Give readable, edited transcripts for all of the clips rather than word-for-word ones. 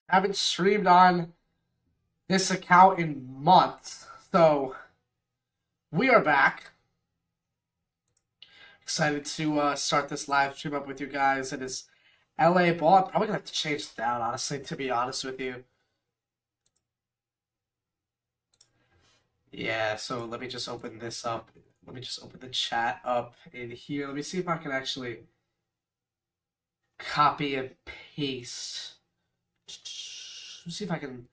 Haven't streamed on this account in months. So we are back. Excited to start this live stream up with you guys. It is LA ball. I'm probably gonna have to change it down, honestly, to be honest with you. Yeah, so let me just open this up. Let me just open the chat up in here. Let me see if I can actually copy and paste. Let's see if I can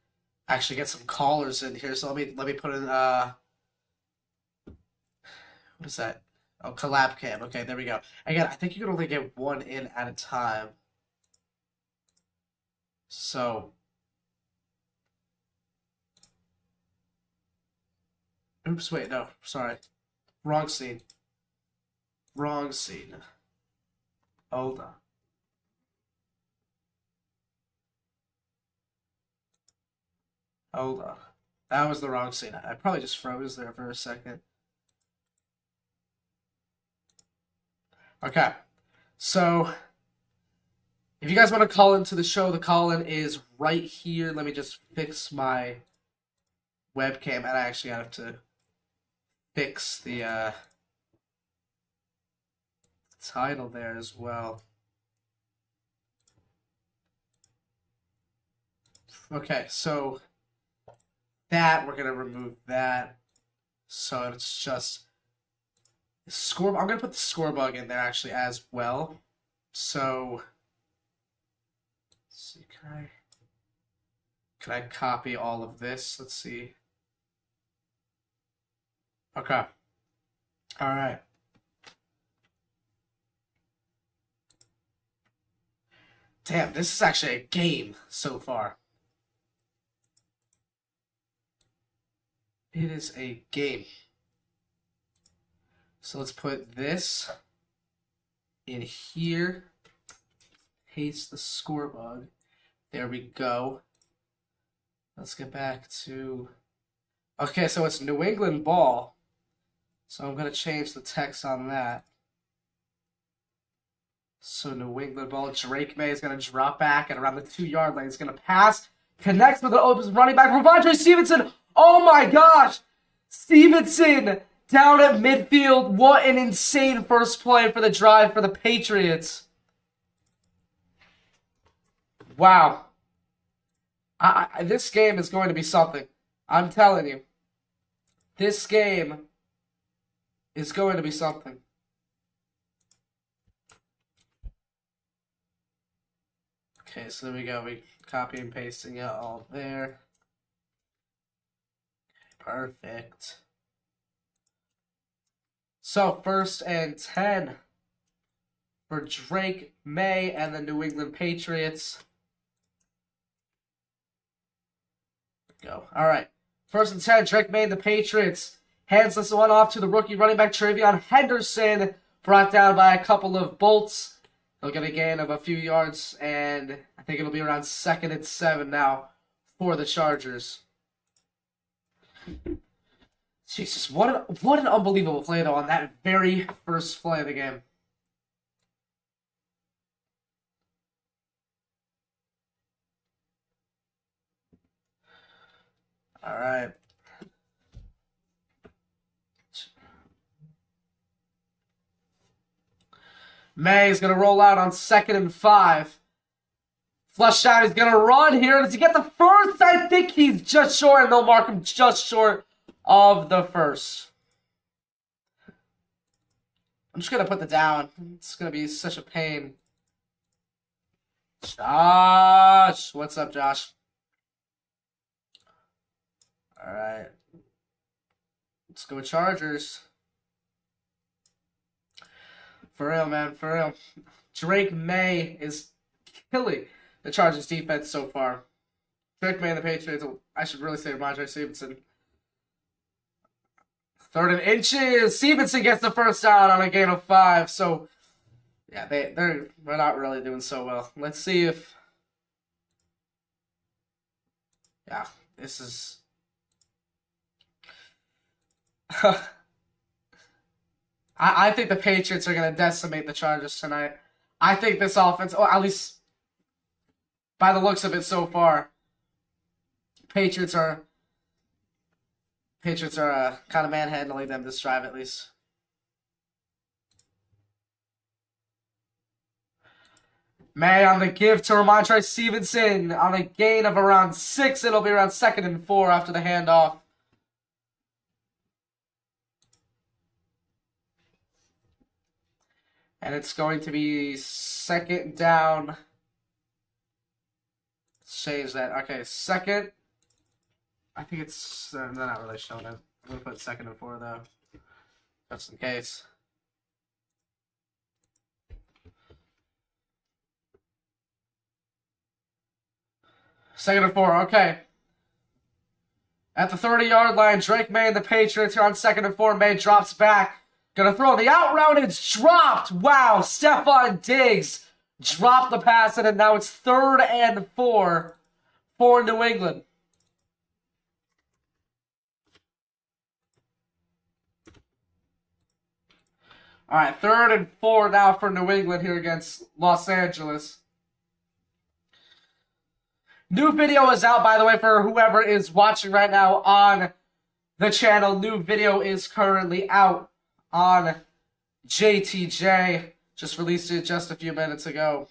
actually get some callers in here. So let me put in what is that? Oh, collab cam. Okay, there we go. Again, I think you can only get one in at a time. So oops, wait, no, sorry. Wrong scene. Wrong scene. Hold on. Hold on. That was the wrong scene. I probably just froze there for a second. Okay. So, if you guys want to call into the show, the call-in is right here. Let me just fix my webcam. And I actually have to fix the title there as well. Okay, so that, we're going to remove that. So it's just score. I'm going to put the score bug in there actually as well. So let's see, can I copy all of this? Let's see. Okay. All right. Damn, this is actually a game so far. It is a game. So let's put this in here. Paste the score bug. There we go. Let's get back to... Okay, so it's New England ball. So I'm going to change the text on that. So New England ball. Drake May is going to drop back at around the 2-yard line. He's going to pass. Connects with the open running back. Ramondre Stevenson. Oh my gosh. Stevenson down at midfield. What an insane first play for the drive for the Patriots. Wow. This game is going to be something. I'm telling you. This game is going to be something. Okay, so there we go. We copy and pasting it all there. Perfect. So, 1st and 10 for Drake May and the New England Patriots. Go. All right. 1st and 10, Drake May and the Patriots. Hands this one off to the rookie running back, Travion Henderson. Brought down by a couple of bolts. He'll get a gain of a few yards, and I think it'll be around 2nd and 7 now for the Chargers. Jesus, what an unbelievable play, though, on that very first play of the game. All right. May is going to roll out on 2nd and 5. Flushed out, he's going to run here. Does he get the first? I think he's just short, and they'll mark him just short of the first. I'm just going to put the down. It's going to be such a pain. Josh! What's up, Josh? All right. Let's go with Chargers. For real, man. For real. Drake May is killing the Chargers defense so far. Drake May and the Patriots. I should really say Ramondre Stevenson. 3rd and inches. Stevenson gets the first down on a gain of 5. So, yeah, they're not really doing so well. Let's see if... Yeah, this is... I think the Patriots are going to decimate the Chargers tonight. I think this offense, or at least By the looks of it so far. Patriots are kind of manhandling them this drive, at least. May on the give to Ramondre Stevenson on a gain of around 6. It'll be around 2nd and 4 after the handoff. And it's going to be 2nd down. Let's change that. Okay, 2nd. I think it's... they're not really showing it. I'm going to put 2nd and 4, though. Just in case. Second and 4, okay. At the 30-yard line, Drake May and the Patriots here on 2nd and 4. May drops back. Gonna throw the out route. It's dropped. Wow, Stephon Diggs dropped the pass, and now it's 3rd and 4 for New England. All right, 3rd and 4 now for New England here against Los Angeles. New video is out, by the way, for whoever is watching right now on the channel. New video is currently out on JTJ. Just released it just a few minutes ago.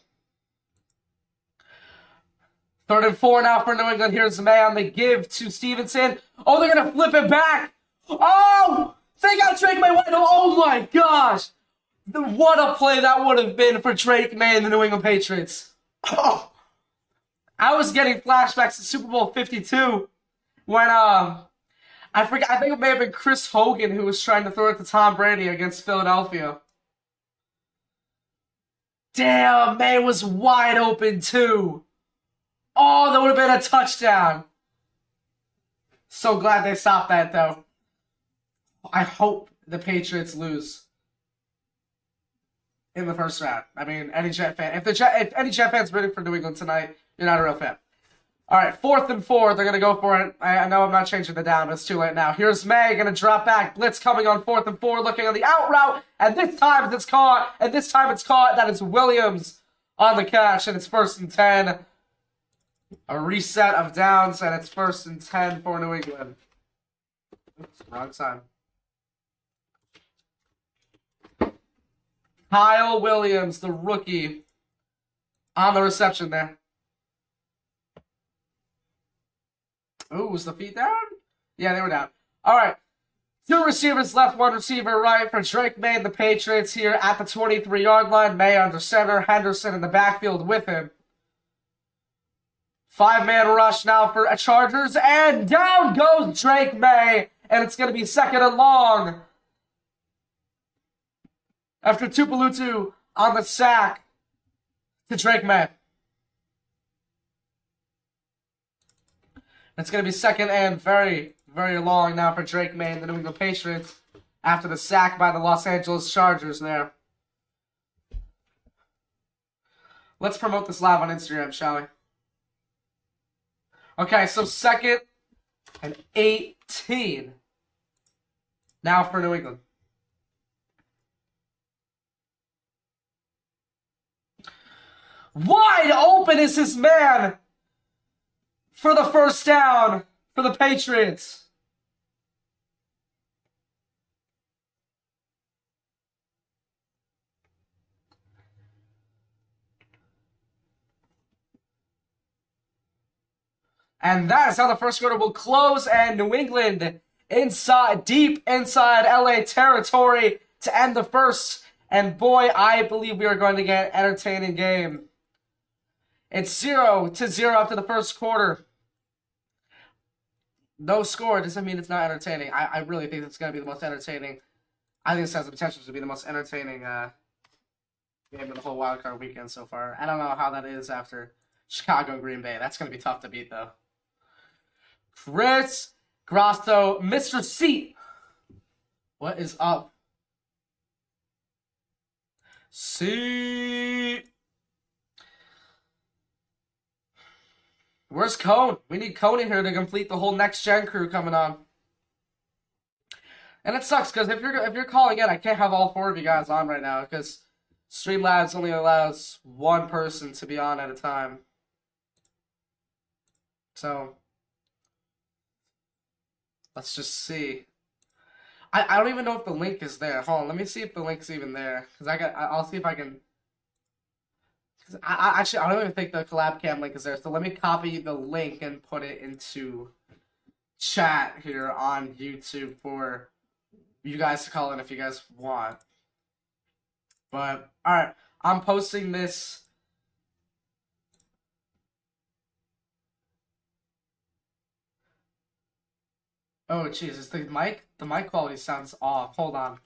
3rd and 4 now for New England. Here's May on the give to Stevenson. Oh, they're going to flip it back. Oh, they got Drake May wide. Oh, my gosh. What a play that would have been for Drake May and the New England Patriots. Oh. I was getting flashbacks to Super Bowl 52 when, I think it may have been Chris Hogan who was trying to throw it to Tom Brady against Philadelphia. Damn, May was wide open too. Oh, that would have been a touchdown. So glad they stopped that though. I hope the Patriots lose in the first round. I mean, any Jet fan, if any Jet fans rooting for New England tonight, you're not a real fan. All right, 4th and 4. They're going to go for it. I know I'm not changing the down, but it's too late now. Here's May going to drop back. Blitz coming on 4th and 4, looking on the out route. And this time it's caught. That is Williams on the catch, and it's 1st and 10. A reset of downs, and it's 1st and 10 for New England. Oops, wrong side. Kyle Williams, the rookie, on the reception there. Ooh, was the feet down? Yeah, they were down. All right. 2 receivers left, 1 receiver right for Drake May and the Patriots here at the 23-yard line. May under center, Henderson in the backfield with him. 5-man rush now for Chargers, and down goes Drake May, and it's going to be 2nd and long. After Tupelutu on the sack to Drake May. It's going to be 2nd and very, very long now for Drake May and the New England Patriots after the sack by the Los Angeles Chargers there. Let's promote this live on Instagram, shall we? Okay, so 2nd and 18 now for New England. Wide open is his man for the 1st down for the Patriots. And that is how the first quarter will close, and New England deep inside LA territory to end the first. And boy, I believe we are going to get an entertaining game. It's 0-0 after the first quarter. No score doesn't mean it's not entertaining. I really think it's going to be the most entertaining. I think this has the potential to be the most entertaining game of the whole wildcard weekend so far. I don't know how that is after Chicago Green Bay. That's going to be tough to beat, though. Chris Grasso, Mr. C. What is up? C. Where's Cone? We need Cone in here to complete the whole next-gen crew coming on. And it sucks, because if you're calling in, I can't have all 4 of you guys on right now, because Streamlabs only allows 1 person to be on at a time. So let's just see. I don't even know if the link is there. Hold on, let me see if the link's even there. Cause I'll see if I can. Cause actually I don't even think the collab cam link is there. So let me copy the link and put it into chat here on YouTube for you guys to call in if you guys want. But alright, I'm posting this. Oh Jesus, the mic quality sounds off. Hold on.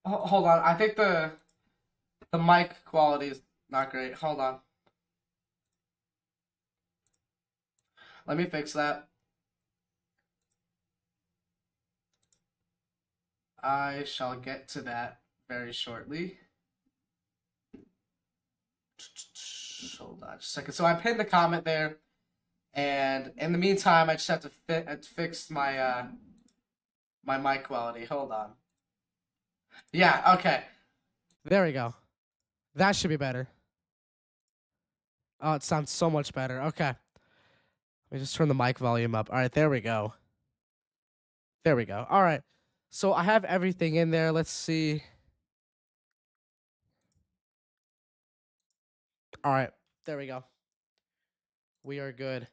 Hold on. I think the mic quality is not great. Hold on. Let me fix that. I shall get to that very shortly. Hold on just a second. So I pinned the comment there, and in the meantime, I just have to fix my my mic quality. Hold on. Yeah. Okay. There we go. That should be better. Oh, it sounds so much better. Okay. Let me just turn the mic volume up. All right, there we go. There we go. All right. So I have everything in there. Let's see. All right. There we go. We are good.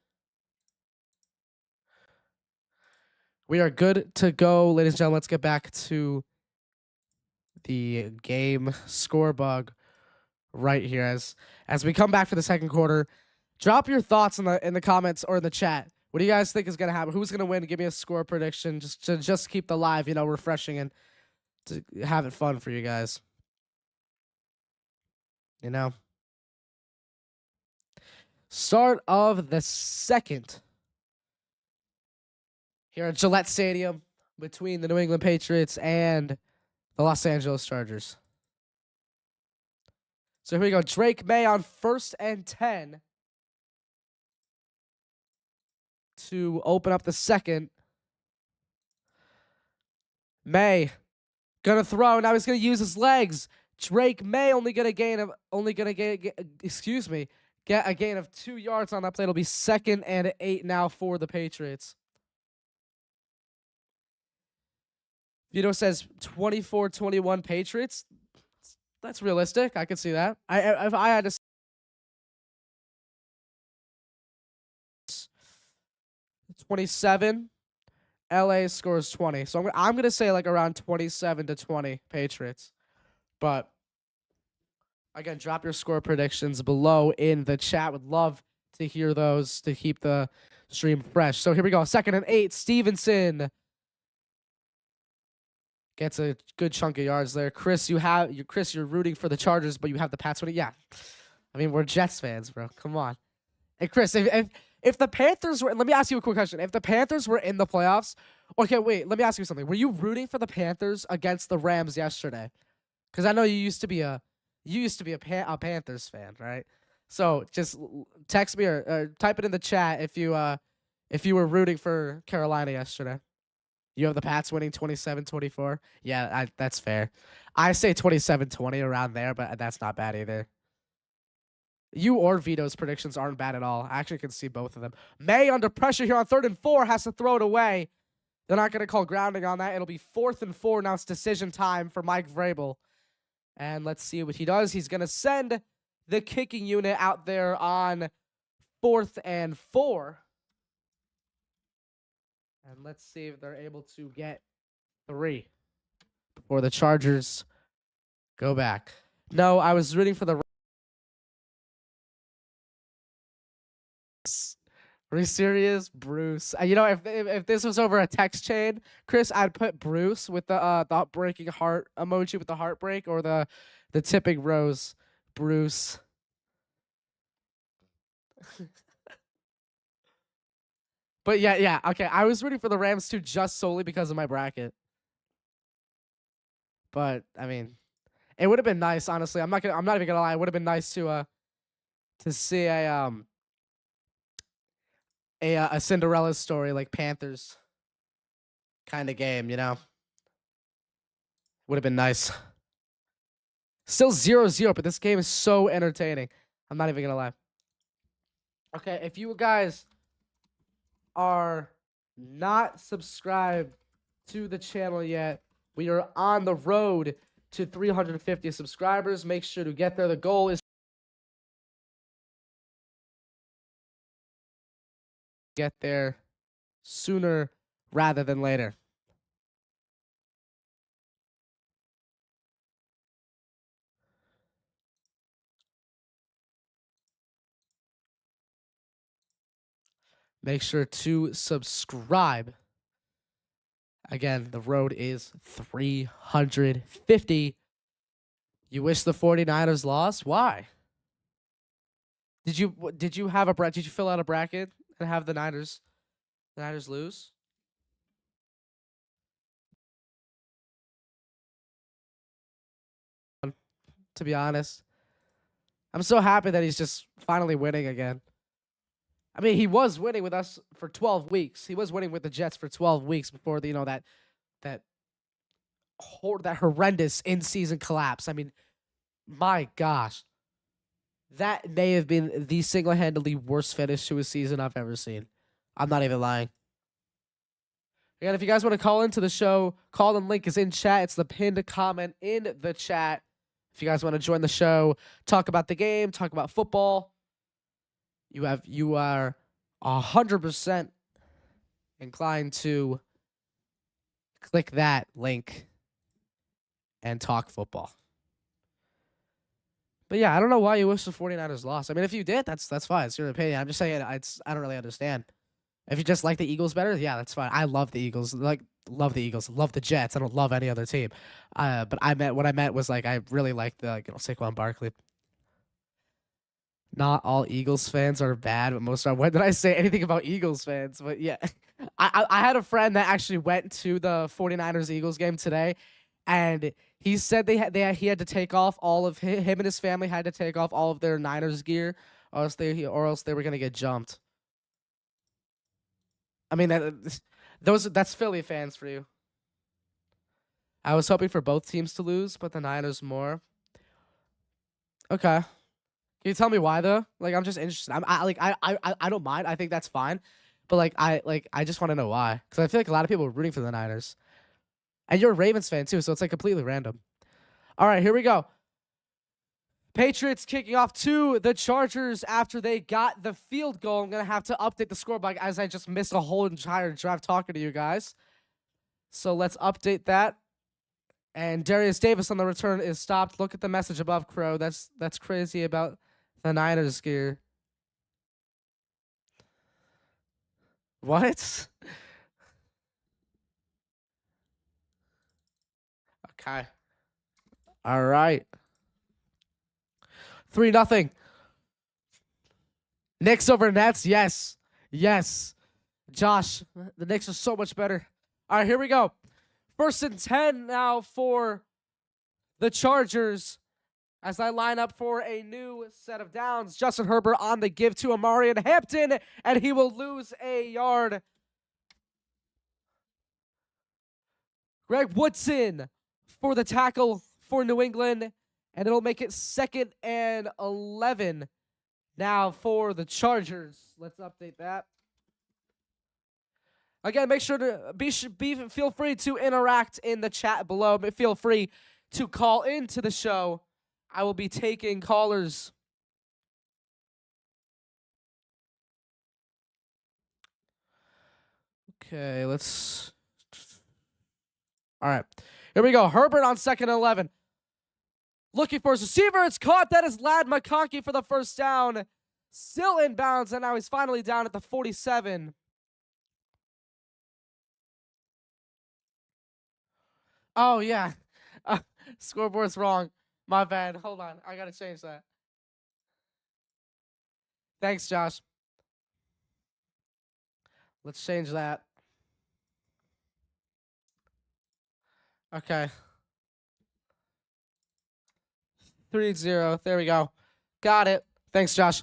We are good to go, ladies and gentlemen. Let's get back to the game score bug right here as we come back for the second quarter. Drop your thoughts in the comments or in the chat. What do you guys think is gonna happen? Who's gonna win? Give me a score prediction. Just keep the live, refreshing and to have it fun for you guys. Start of the second here at Gillette Stadium between the New England Patriots and the Los Angeles Chargers. So here we go. Drake May on 1st and 10 to open up the second. May gonna throw. Now he's gonna use his legs. Drake May get a gain of 2 yards on that play. It'll be 2nd and 8 now for the Patriots. Vito says 24-21 Patriots. That's realistic. I could see that. If I had to 27, LA scores 20. So I'm going to say like around 27-20 Patriots. But again, drop your score predictions below in the chat. Would love to hear those to keep the stream fresh. So here we go. 2nd and 8. Stevenson gets a good chunk of yards there. Chris, you're rooting for the Chargers, but you have the Pats winning. Yeah. I mean, we're Jets fans, bro. Come on. And Chris, if the Panthers were, let me ask you a quick question. If the Panthers were in the playoffs, okay, wait, let me ask you something. Were you rooting for the Panthers against the Rams yesterday? Because I know you used to be a Panthers fan, right? So just text me or type it in the chat if you were rooting for Carolina yesterday. You have the Pats winning 27-24. Yeah, that's fair. I say 27-20 around there, but that's not bad either. You or Vito's predictions aren't bad at all. I actually can see both of them. May under pressure here on 3rd and 4 has to throw it away. They're not going to call grounding on that. It'll be 4th and 4. Now it's decision time for Mike Vrabel. And let's see what he does. He's going to send the kicking unit out there on 4th and 4. And let's see if they're able to get 3 before the Chargers go back. No, I was rooting for the... Are you serious? Bruce. If this was over a text chain, Chris, I'd put Bruce with the breaking heart emoji with the heartbreak, or the tipping rose. Bruce. But yeah, okay. I was rooting for the Rams too, just solely because of my bracket. But I mean, it would have been nice, honestly. I'm not even gonna lie. It would have been nice to see a Cinderella story, like Panthers kind of game, Would have been nice. Still 0-0, but this game is so entertaining. I'm not even gonna lie. Okay, if you guys are not subscribed to the channel yet, we are on the road to 350 subscribers. Make sure to get there. The goal is get there sooner rather than later. Make sure to subscribe. Again, the road is 350. You wish the 49ers lost? Why? Did you have a did you fill out a bracket and have the Niners lose? To be honest, I'm so happy that he's just finally winning again. I mean, he was winning with us for 12 weeks. He was winning with the Jets for 12 weeks before the, that horrendous in-season collapse. I mean, my gosh. That may have been the single-handedly worst finish to a season I've ever seen. I'm not even lying. Again, if you guys want to call into the show, call in link is in chat. It's the pinned comment in the chat. If you guys want to join the show, talk about the game, talk about football, you are 100% inclined to click that link and talk football. But yeah, I don't know why you wish the 49ers lost. I mean, if you did, that's fine. It's your opinion. I'm just saying I don't really understand. If you just like the Eagles better, yeah, that's fine. I love the Eagles. Love the Eagles. Love the Jets. I don't love any other team. But what I meant was like I really like the Saquon Barkley. Not all Eagles fans are bad, but most are. When did I say anything about Eagles fans? But yeah, I had a friend that actually went to the 49ers Eagles game today, and he said he had to take off all of him and his family had to take off all of their Niners gear, or else they were gonna get jumped. I mean that's Philly fans for you. I was hoping for both teams to lose, but the Niners more. Okay. Can you tell me why though? Like I'm just interested. I don't mind. I think that's fine. But I just want to know why. Because I feel like a lot of people are rooting for the Niners. And you're a Ravens fan too, so it's like completely random. All right, here we go. Patriots kicking off to the Chargers after they got the field goal. I'm going to have to update the scoreboard as I just missed a whole entire drive talking to you guys. So let's update that. And Darius Davis on the return is stopped. Look at the message above, Crow. That's crazy about the Niners gear. What? Okay. All right. 3-0. Knicks over Nets. Yes. Yes. Josh, the Knicks are so much better. All right, here we go. 1st and 10 now for the Chargers as I line up for a new set of downs. Justin Herbert on the give to Amari and Hampton, and he will lose a yard. Greg Woodson for the tackle for New England, and it'll make it 2nd and 11 now for the Chargers. Let's update that. Again, make sure to feel free to interact in the chat below. But feel free to call into the show. I will be taking callers. Okay, let's. All right, here we go. Herbert on 2nd and 11. Looking for his receiver. It's caught. That is Ladd McConkey for the first down. Still inbounds, and now he's finally down at the 47. Oh, yeah. Scoreboard's wrong. My bad. Hold on. I got to change that. Thanks, Josh. Let's change that. Okay. 3-0. There we go. Got it. Thanks, Josh.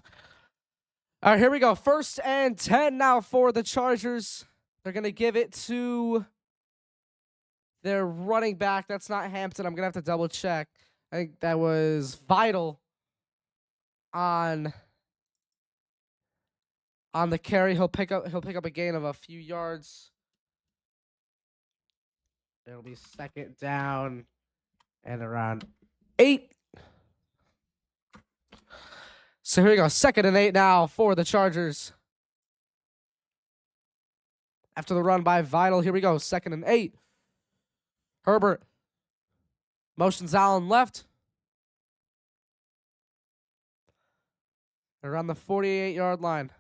All right, here we go. 1st and 10 now for the Chargers. They're going to give it to their running back. That's not Hampton. I'm going to have to double check. I think that was Vital on On the carry, he'll pick up a gain of a few yards. It'll be second down and around 8. So here we go. 2nd and 8 now for the Chargers. After the run by Vital, here we go. 2nd and 8. Herbert motions Allen left. Around the 48-yard line.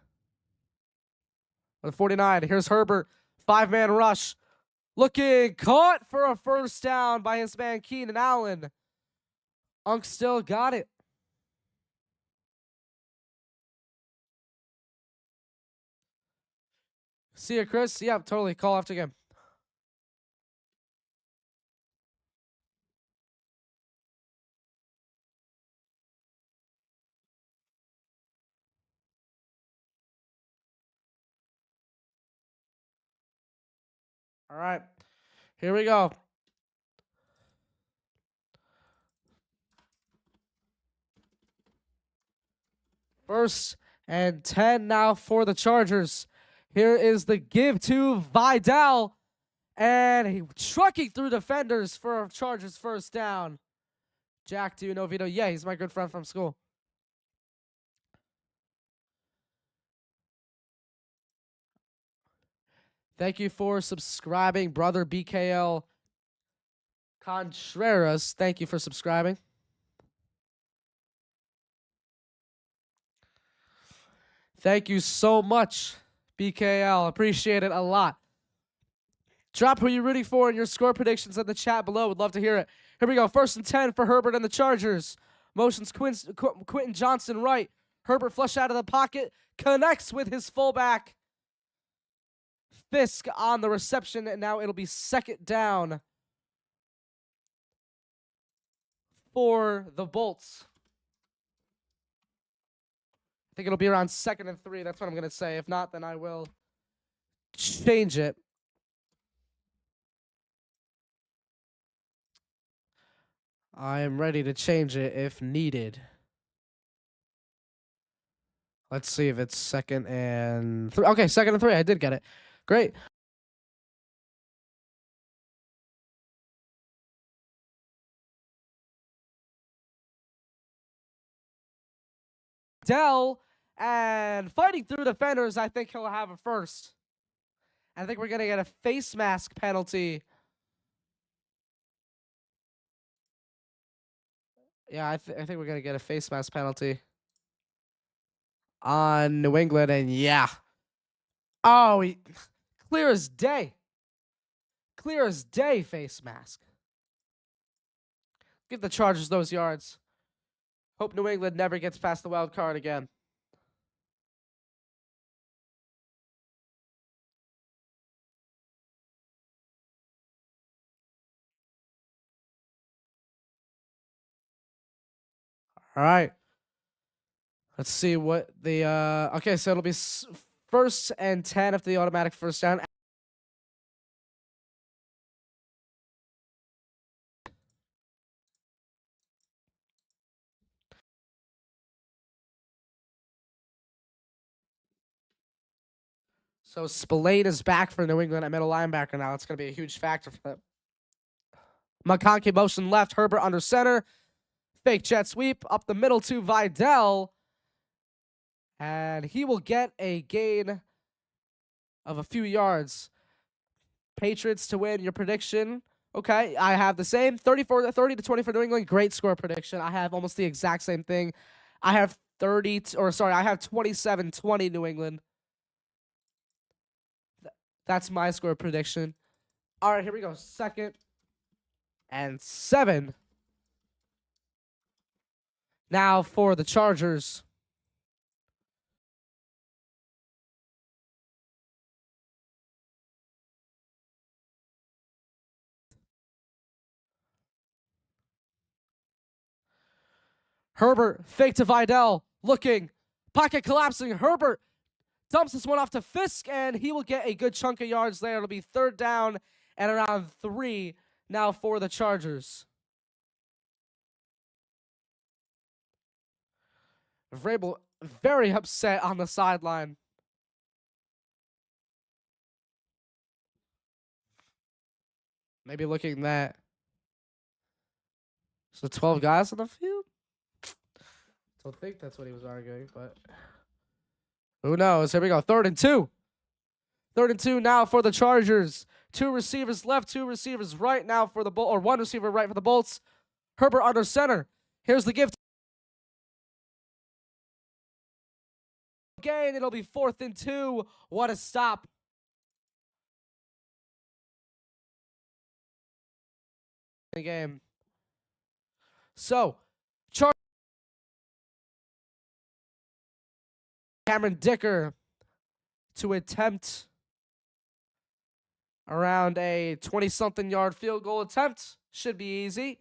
Or the 49. Here's Herbert. 5-man rush. Looking caught for a first down by his man Keenan Allen. Unk still got it. See ya, Chris. Yeah, totally. Call after game. All right. Here we go. First and 10 now for the Chargers. Here is the give to Vidal. And he trucking through defenders for a Chargers first down. Jack, do you know Vito? Yeah, he's my good friend from school. Thank you for subscribing, brother BKL Contreras. Thank you for subscribing. Thank you so much, BKL. Appreciate it a lot. Drop who you're rooting for and your score predictions in the chat below. Would love to hear it. Here we go. 1st and 10 for Herbert and the Chargers. Motions Quentin Johnson right. Herbert flush out of the pocket. Connects with his fullback. Fisk on the reception. And now it'll be 2nd down for the Bolts. I think it'll be around 2nd and 3. That's what I'm going to say. If not, then I will change it. I am ready to change it if needed. Let's see if it's 2nd and 3. Okay, 2nd and 3. I did get it. Great. Dell and fighting through defenders. I think he'll have a first. I think we're going to get a face mask penalty. Yeah, I think we're going to get a face mask penalty on New England. And yeah. Oh, clear as day. Clear as day face mask. Give the Chargers those yards. Hope New England never gets past the wild card again. All right. Let's see what the okay, so it'll be 1st and 10 after the automatic first down. So Spillane is back for New England at middle linebacker now. It's going to be a huge factor for them. McConkey motion left. Herbert under center. Fake jet sweep up the middle to Vidal. And he will get a gain of a few yards. Patriots to win. Your prediction. Okay, I have the same. 30 to 20 for New England. Great score prediction. I have almost the exact same thing. I have I have 27-20 New England. That's my score prediction. All right, here we go. 2nd and 7. Now for the Chargers. Herbert, fake to Vidal, looking, pocket collapsing. Herbert dumps this one off to Fisk, and he will get a good chunk of yards there. It'll be 3rd down and around 3 now for the Chargers. Vrabel very upset on the sideline. Maybe looking that. So 12 guys on the field? Don't think that's what he was arguing, but who knows? Here we go. 3rd and 2. 3rd and 2 now for the Chargers. 2 receivers left, 2 receivers right now for the Bolts, or 1 receiver right for the Bolts. Herbert under center. Here's the gift. Gain. It'll be 4th and 2. What a stop. The game. So, Cameron Dicker to attempt around a 20-something yard field goal attempt. Should be easy.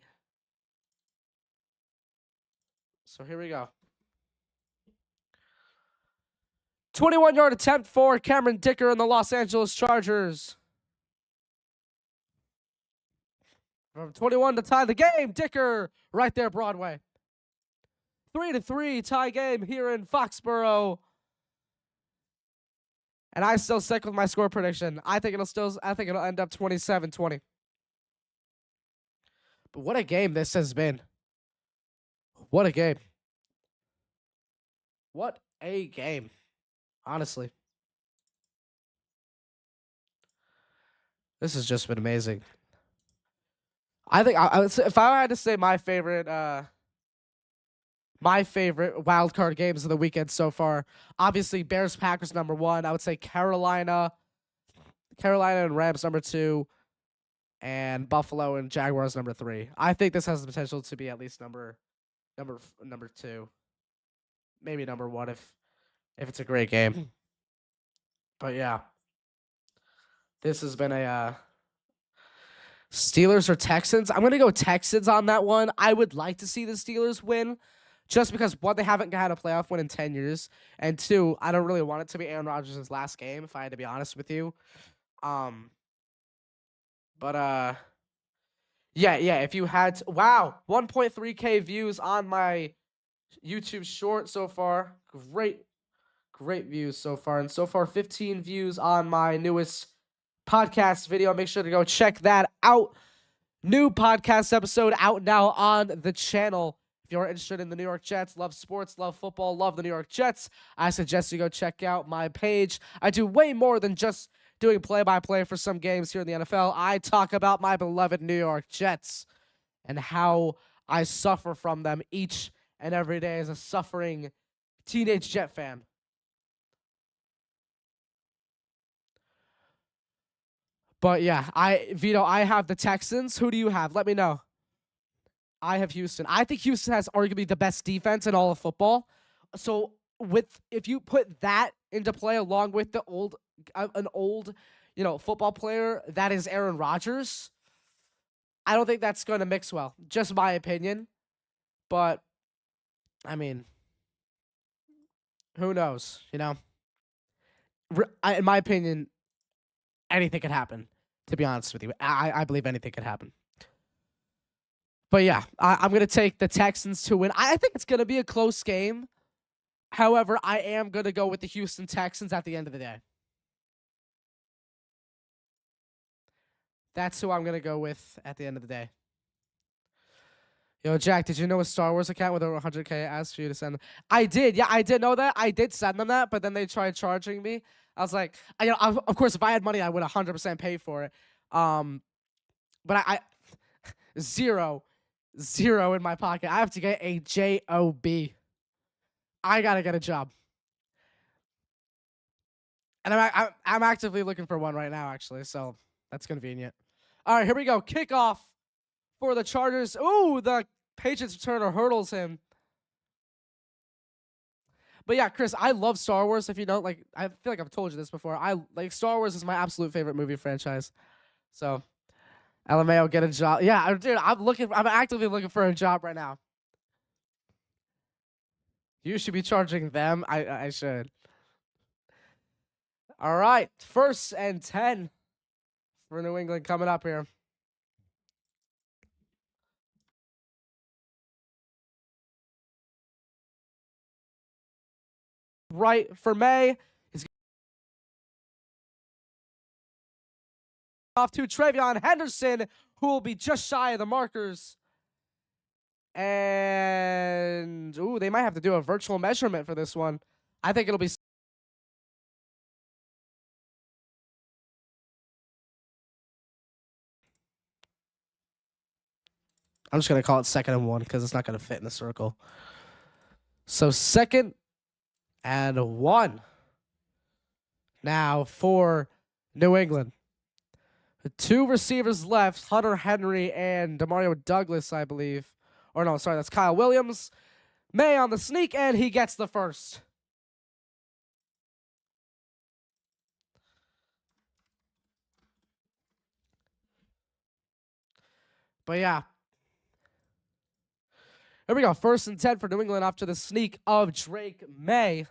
So here we go. 21-yard attempt for Cameron Dicker and the Los Angeles Chargers. From 21 to tie the game, Dicker right there, Broadway. 3-3 tie game here in Foxborough. And I still stick with my score prediction. I think it'll end up 27-20. But what a game this has been. What a game. What a game. Honestly. This has just been amazing. I think I would say, if I had to say my favorite wild card games of the weekend so far, obviously Bears Packers number 1. I would say Carolina and Rams number 2, and Buffalo and Jaguars number 3. I think this has the potential to be at least number 2, maybe number 1 if it's a great game. But yeah, this has been a Steelers or Texans. I'm gonna go Texans on that one. I would like to see the Steelers win, just because 1, they haven't had a playoff win in 10 years, and 2, I don't really want it to be Aaron Rodgers' last game, if I had to be honest with you. But yeah, if you had to, wow, 1.3K views on my YouTube short so far. Great views so far. And so far 15 views on my newest podcast video. Make sure to go check that out. New podcast episode out now on the channel. If you're interested in the New York Jets, love sports, love football, love the New York Jets, I suggest you go check out my page. I do way more than just doing play-by-play for some games here in the NFL. I talk about my beloved New York Jets and how I suffer from them each and every day as a suffering teenage Jet fan. But yeah, Vito, I have the Texans. Who do you have? Let me know. I have Houston. I think Houston has arguably the best defense in all of football. So if you put that into play along with the an old, football player that is Aaron Rodgers, I don't think that's going to mix well. Just my opinion. But I mean, who knows, in my opinion, anything could happen, to be honest with you. I believe anything could happen. But yeah, I'm going to take the Texans to win. I think it's going to be a close game. However, I am going to go with the Houston Texans at the end of the day. That's who I'm going to go with at the end of the day. Yo, Jack, did you know a Star Wars account with over 100K asked for you to send them? I did. Yeah, I did know that. I did send them that, but then they tried charging me. I was like, of course, if I had money, I would 100% pay for it. But I zero in my pocket. I have to get a job. I gotta get a job, and I'm actively looking for one right now, actually. So that's convenient. All right, here we go. Kickoff for the Chargers. Ooh, the Patriots returner hurdles him. But yeah, Chris, I love Star Wars. If you don't, I feel like I've told you this before. Star Wars is my absolute favorite movie franchise. So, LMAO, get a job. Yeah, dude, I'm actively looking for a job right now. You should be charging them. I should. All right, 1st and 10 for New England coming up here. Right for May. He's off to Travion Henderson, who will be just shy of the markers. And, ooh, they might have to do a virtual measurement for this one. I think it'll be... I'm just going to call it 2nd and 1 because it's not going to fit in the circle. So 2nd and 1. Now for New England. 2 receivers left, Hunter Henry and Demario Douglas, I believe. Or no, sorry, that's Kyle Williams. May on the sneak, and he gets the first. But yeah. Here we go. 1st and 10 for New England after the sneak of Drake May.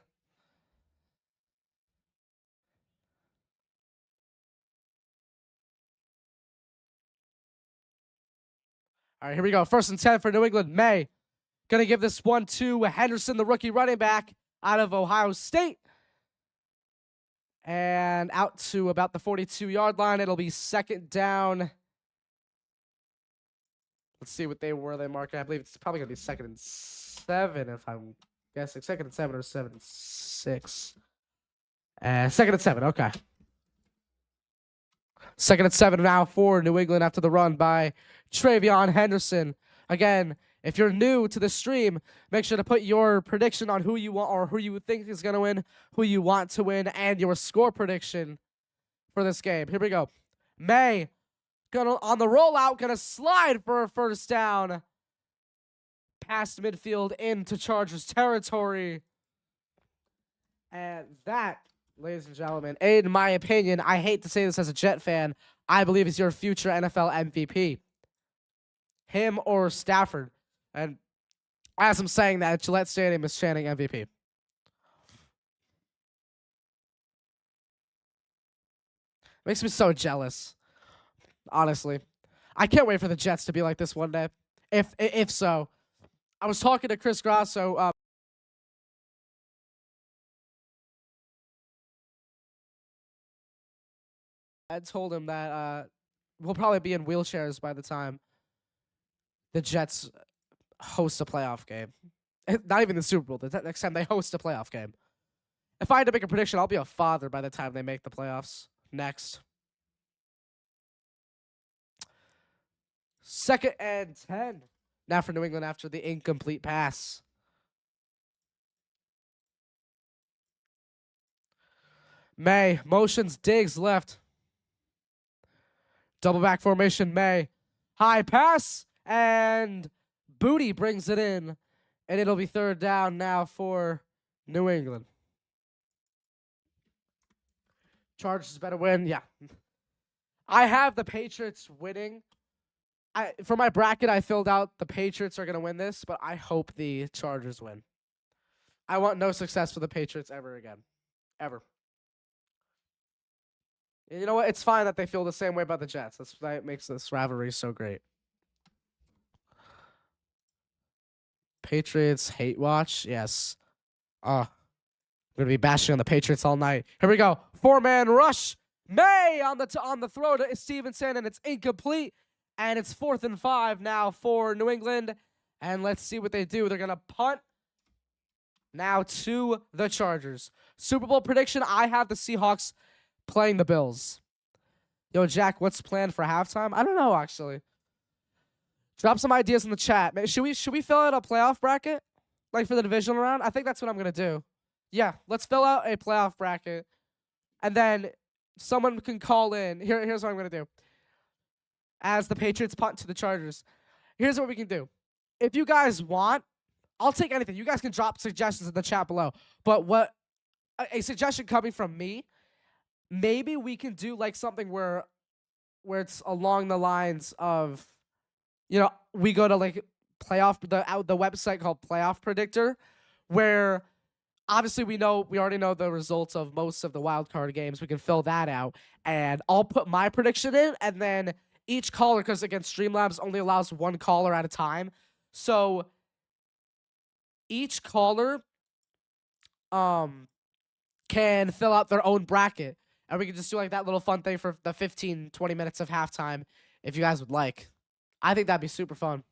All right, here we go. 1st and 10 for New England. May. Going to give this one to Henderson, the rookie running back out of Ohio State. And out to about the 42-yard line. It'll be 2nd down. Let's see what where they mark it. I believe it's probably going to be 2nd and 7 if I'm guessing. 2nd and 7 or 7 and 6. 2nd and 7, okay. 2nd and 7 now for New England after the run by Travion Henderson. Again, if you're new to the stream, make sure to put your prediction on who you want or who you think is going to win, who you want to win, and your score prediction for this game. Here we go. May, on the rollout, gonna slide for a 1st down. Past midfield into Chargers territory. And that, ladies and gentlemen, in my opinion, I hate to say this as a Jet fan, I believe is your future NFL MVP. Him or Stafford. And as I'm saying that, Gillette Stadium is chanting MVP. Makes me so jealous. Honestly. I can't wait for the Jets to be like this one day. If so. I was talking to Chris Grasso. I told him that we'll probably be in wheelchairs by the time the Jets host a playoff game. Not even the Super Bowl. The next time they host a playoff game. If I had to make a prediction, I'll be a father by the time they make the playoffs. Next. 2nd and 10. Now for New England after the incomplete pass. May motions Diggs left. Double back formation, May. High pass, and Booty brings it in. And it'll be 3rd down now for New England. Chargers better win, yeah. I have the Patriots winning. For my bracket, I filled out the Patriots are going to win this, but I hope the Chargers win. I want no success for the Patriots ever again. Ever. You know what? It's fine that they feel the same way about the Jets. That makes this rivalry so great. Patriots hate watch? Yes. I'm going to be bashing on the Patriots all night. Here we go. 4-man rush. May on the throw to Stevenson, and it's incomplete. And it's 4th and 5 now for New England. And let's see what they do. They're going to punt now to the Chargers. Super Bowl prediction, I have the Seahawks playing the Bills. Yo, Jack, what's planned for halftime? I don't know, actually. Drop some ideas in the chat. Should we fill out a playoff bracket? Like for the divisional round? I think that's what I'm going to do. Yeah, let's fill out a playoff bracket. And then someone can call in. Here's what I'm going to do. As the Patriots punt to the Chargers. Here's what we can do. If you guys want, I'll take anything. You guys can drop suggestions in the chat below. But what a suggestion coming from me, maybe we can do like something where it's along the lines of, you know, we go to like the website called Playoff Predictor, where obviously we already know the results of most of the wild card games. We can fill that out, and I'll put my prediction in, and then each caller, because again, Streamlabs only allows one caller at a time. So each caller can fill out their own bracket. And we can just do like that little fun thing for the 15, 20 minutes of halftime if you guys would like. I think that'd be super fun.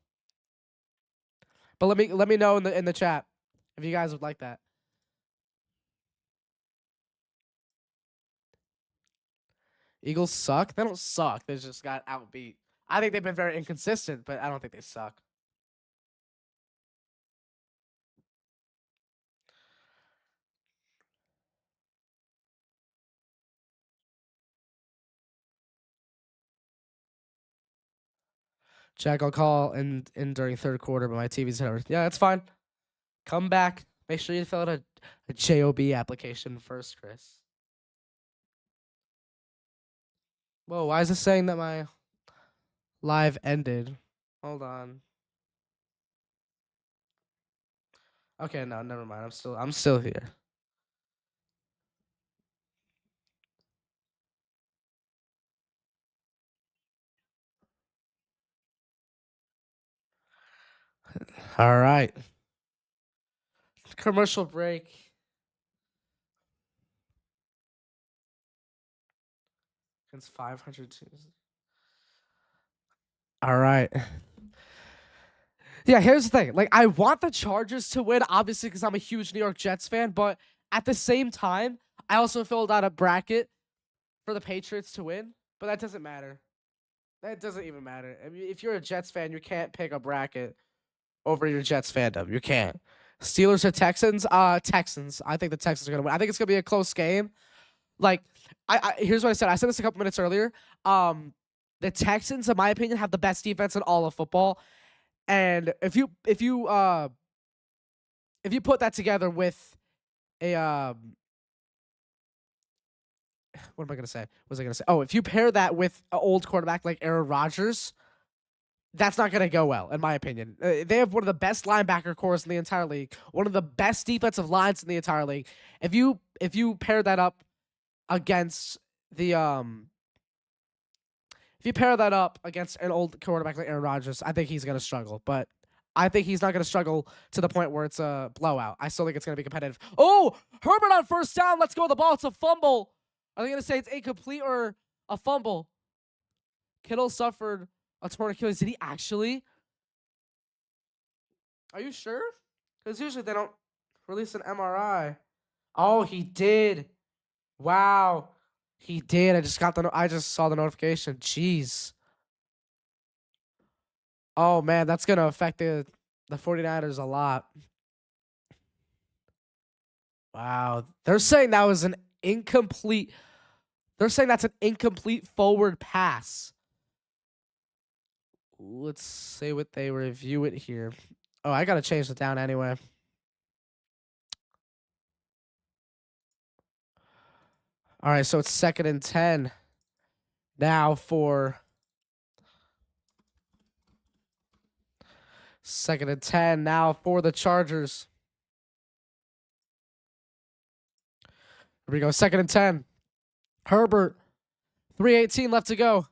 But let me know in the chat if you guys would like that. Eagles suck? They don't suck. They just got outbeat. I think they've been very inconsistent, but I don't think they suck. Jack, I'll call in during third quarter, but my TV's over. Yeah, that's fine. Come back. Make sure you fill out a JOB application first, Chris. Whoa, why is it saying that my live ended? Hold on. Okay, no, never mind. I'm still here. All right. Commercial break. Against 500. All right. Yeah, here's the thing. Like, I want the Chargers to win, obviously, because I'm a huge New York Jets fan. But at the same time, I also filled out a bracket for the Patriots to win. But that doesn't matter. That doesn't even matter. I mean, if you're a Jets fan, you can't pick a bracket over your Jets fandom. You can't. Steelers or Texans? Texans. I think the Texans are gonna win. I think it's gonna be a close game. Like, I here's what I said. I said this a couple minutes earlier. The Texans, in my opinion, have the best defense in all of football. And if you put that together with a what am I gonna say? What was I gonna say? Oh, if you pair that with an old quarterback like Aaron Rodgers, that's not going to go well, in my opinion. They have one of the best linebacker cores in the entire league, one of the best defensive lines in the entire league. If you pair that up against the if you pair that up against an old quarterback like Aaron Rodgers, I think he's going to struggle. But I think he's not going to struggle to the point where it's a blowout. I still think it's going to be competitive. Oh, Herbert on first down. Let's go with the ball. It's a fumble. Are they going to say it's incomplete or a fumble? Kittle suffered a torn Achilles. Did he actually? Are you sure? Because usually they don't release an MRI. Oh, he did. Wow. He did. I just saw the notification. Jeez. Oh man, that's gonna affect the 49ers a lot. Wow. They're saying that was an incomplete. They're saying that's an incomplete forward pass. Let's see what they review it here. Oh, I gotta change it down anyway. All right, so it's 2nd and 10 now for 2nd and 10 now for the Chargers. Here we go, 2nd and 10. Herbert, 3:18 left to go.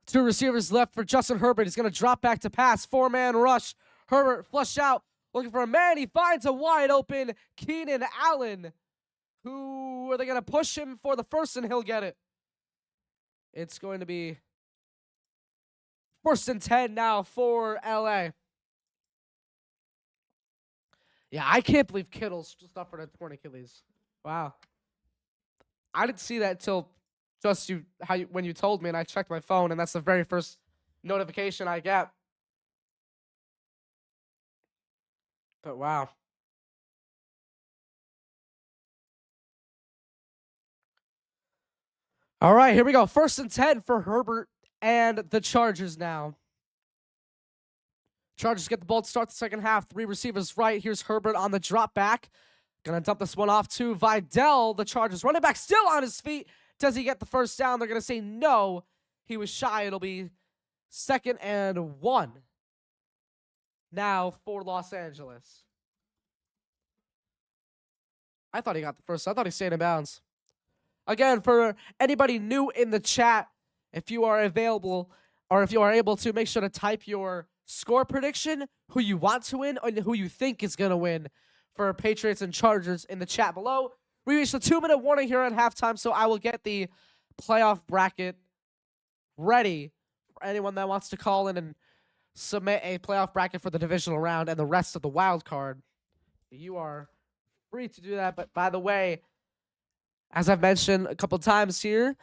2 receivers left for Justin Herbert. He's going to drop back to pass. 4-man rush. Herbert flushed out, looking for a man. He finds a wide open Keenan Allen. Who are they going to push him for the first, and he'll get it? It's going to be 1st and 10 now for LA. Yeah, I can't believe Kittle's suffered a torn Achilles. Wow. I didn't see that till just when you told me, and I checked my phone, and that's the very first notification I get. But wow. All right, here we go. 1st and 10 for Herbert and the Chargers now. Chargers get the ball to start the second half. 3 receivers right. Here's Herbert on the drop back. Gonna dump this one off to Vidal. The Chargers running back still on his feet. Does he get the first down? They're gonna say no. He was shy. It'll be 2nd and 1 now for Los Angeles. I thought he got the first. I thought he stayed in bounds. Again, for anybody new in the chat, if you are available or if you are able to, make sure to type your score prediction, who you want to win, and who you think is going to win for Patriots and Chargers in the chat below. We reached the 2-minute warning here at halftime, so I will get the playoff bracket ready for anyone that wants to call in and submit a playoff bracket for the divisional round and the rest of the wild card. You are free to do that. But by the way, as I've mentioned a couple times here,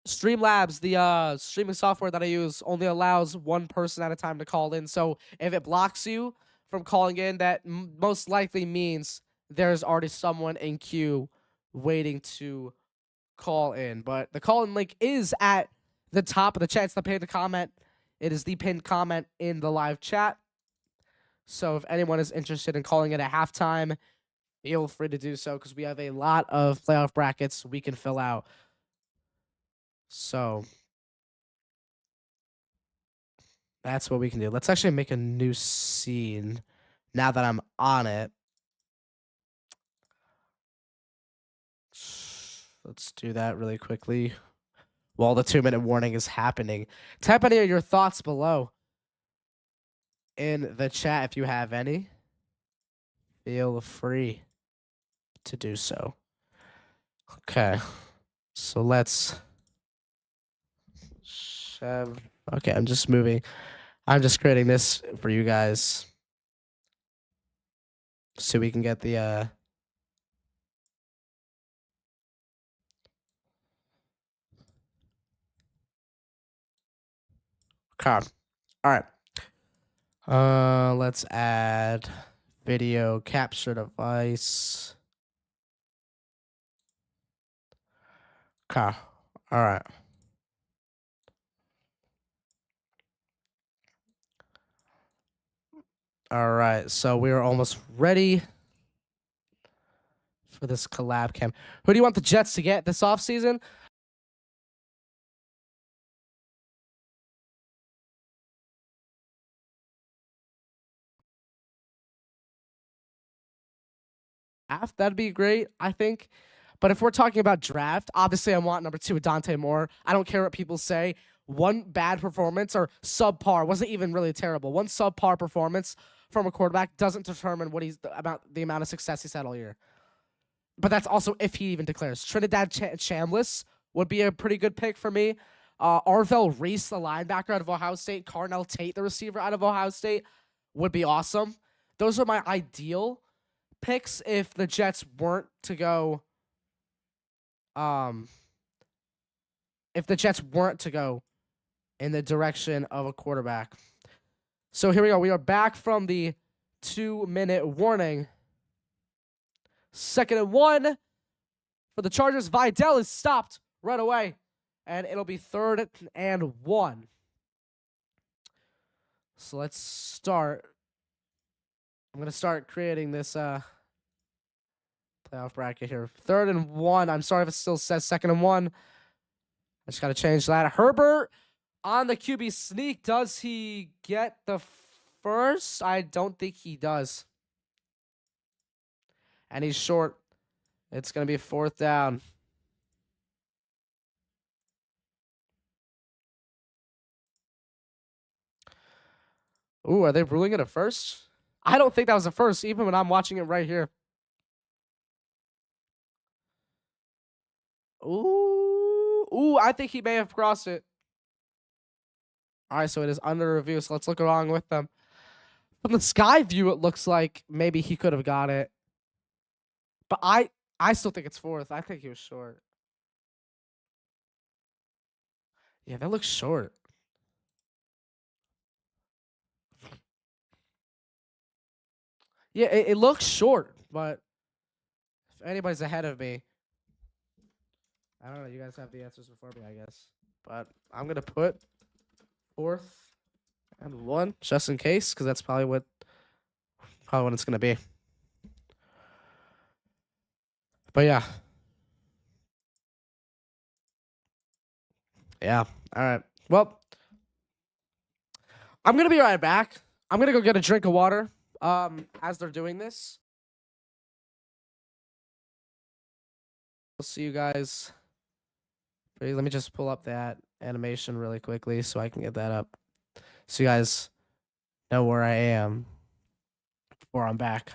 Streamlabs, the streaming software that I use, only allows one person at a time to call in. So if it blocks you from calling in, that most likely means there's already someone in queue waiting to call in. But the call in link is at the top of the chat. It's the pinned comment. It is the pinned comment in the live chat. So if anyone is interested in calling it at halftime, feel free to do so, because we have a lot of playoff brackets we can fill out. So that's what we can do. Let's actually make a new scene now that I'm on it. Let's do that really quickly while the 2-minute warning is happening. Type any of your thoughts below in the chat if you have any. Feel free to do so. Okay. So let's shove. Okay, I'm just moving. I'm just creating this for you guys so we can get the card. All right. Let's add video capture device. Okay. All right. All right. So we're almost ready for this collab cam. Who do you want the Jets to get this offseason? That'd be great, I think. But if we're talking about draft, obviously I want number 2 with Dante Moore. I don't care what people say. One bad performance or subpar, wasn't even really terrible. One subpar performance from a quarterback doesn't determine what he's about the amount of success he's had all year. But that's also if he even declares. Trinidad Chambliss would be a pretty good pick for me. Arvell Reese, the linebacker out of Ohio State. Carnell Tate, the receiver out of Ohio State, would be awesome. Those are my ideal picks if the Jets weren't to go. If the Jets weren't to go in the direction of a quarterback. So here we go. We are back from the 2-minute warning. 2nd and 1 for the Chargers. Vidal is stopped right away, and it'll be 3rd and 1. So let's start. I'm gonna start creating this playoff bracket here. 3rd and 1. I'm sorry if it still says 2nd and 1. I just gotta change that. Herbert on the QB sneak. Does he get the first? I don't think he does. And he's short. It's going to be 4th down. Ooh, are they ruling it a first? I don't think that was a first, even when I'm watching it right here. Ooh, I think he may have crossed it. All right, so it is under review, so let's look along with them. From the sky view, it looks like maybe he could have got it. But I still think it's 4th. I think he was short. Yeah, that looks short. Yeah, it looks short, but if anybody's ahead of me, I don't know. You guys have the answers before me, I guess. But I'm going to put 4th and 1 just in case, because that's probably what it's going to be. But yeah. Yeah. All right. Well, I'm going to be right back. I'm going to go get a drink of water as they're doing this. We'll see you guys. Let me just pull up that animation really quickly so I can get that up. So you guys know where I am before I'm back.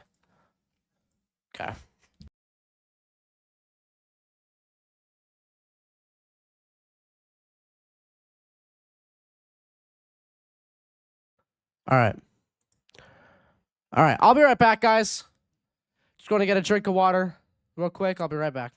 Okay. All right. All right. I'll be right back, guys. Just going to get a drink of water real quick. I'll be right back.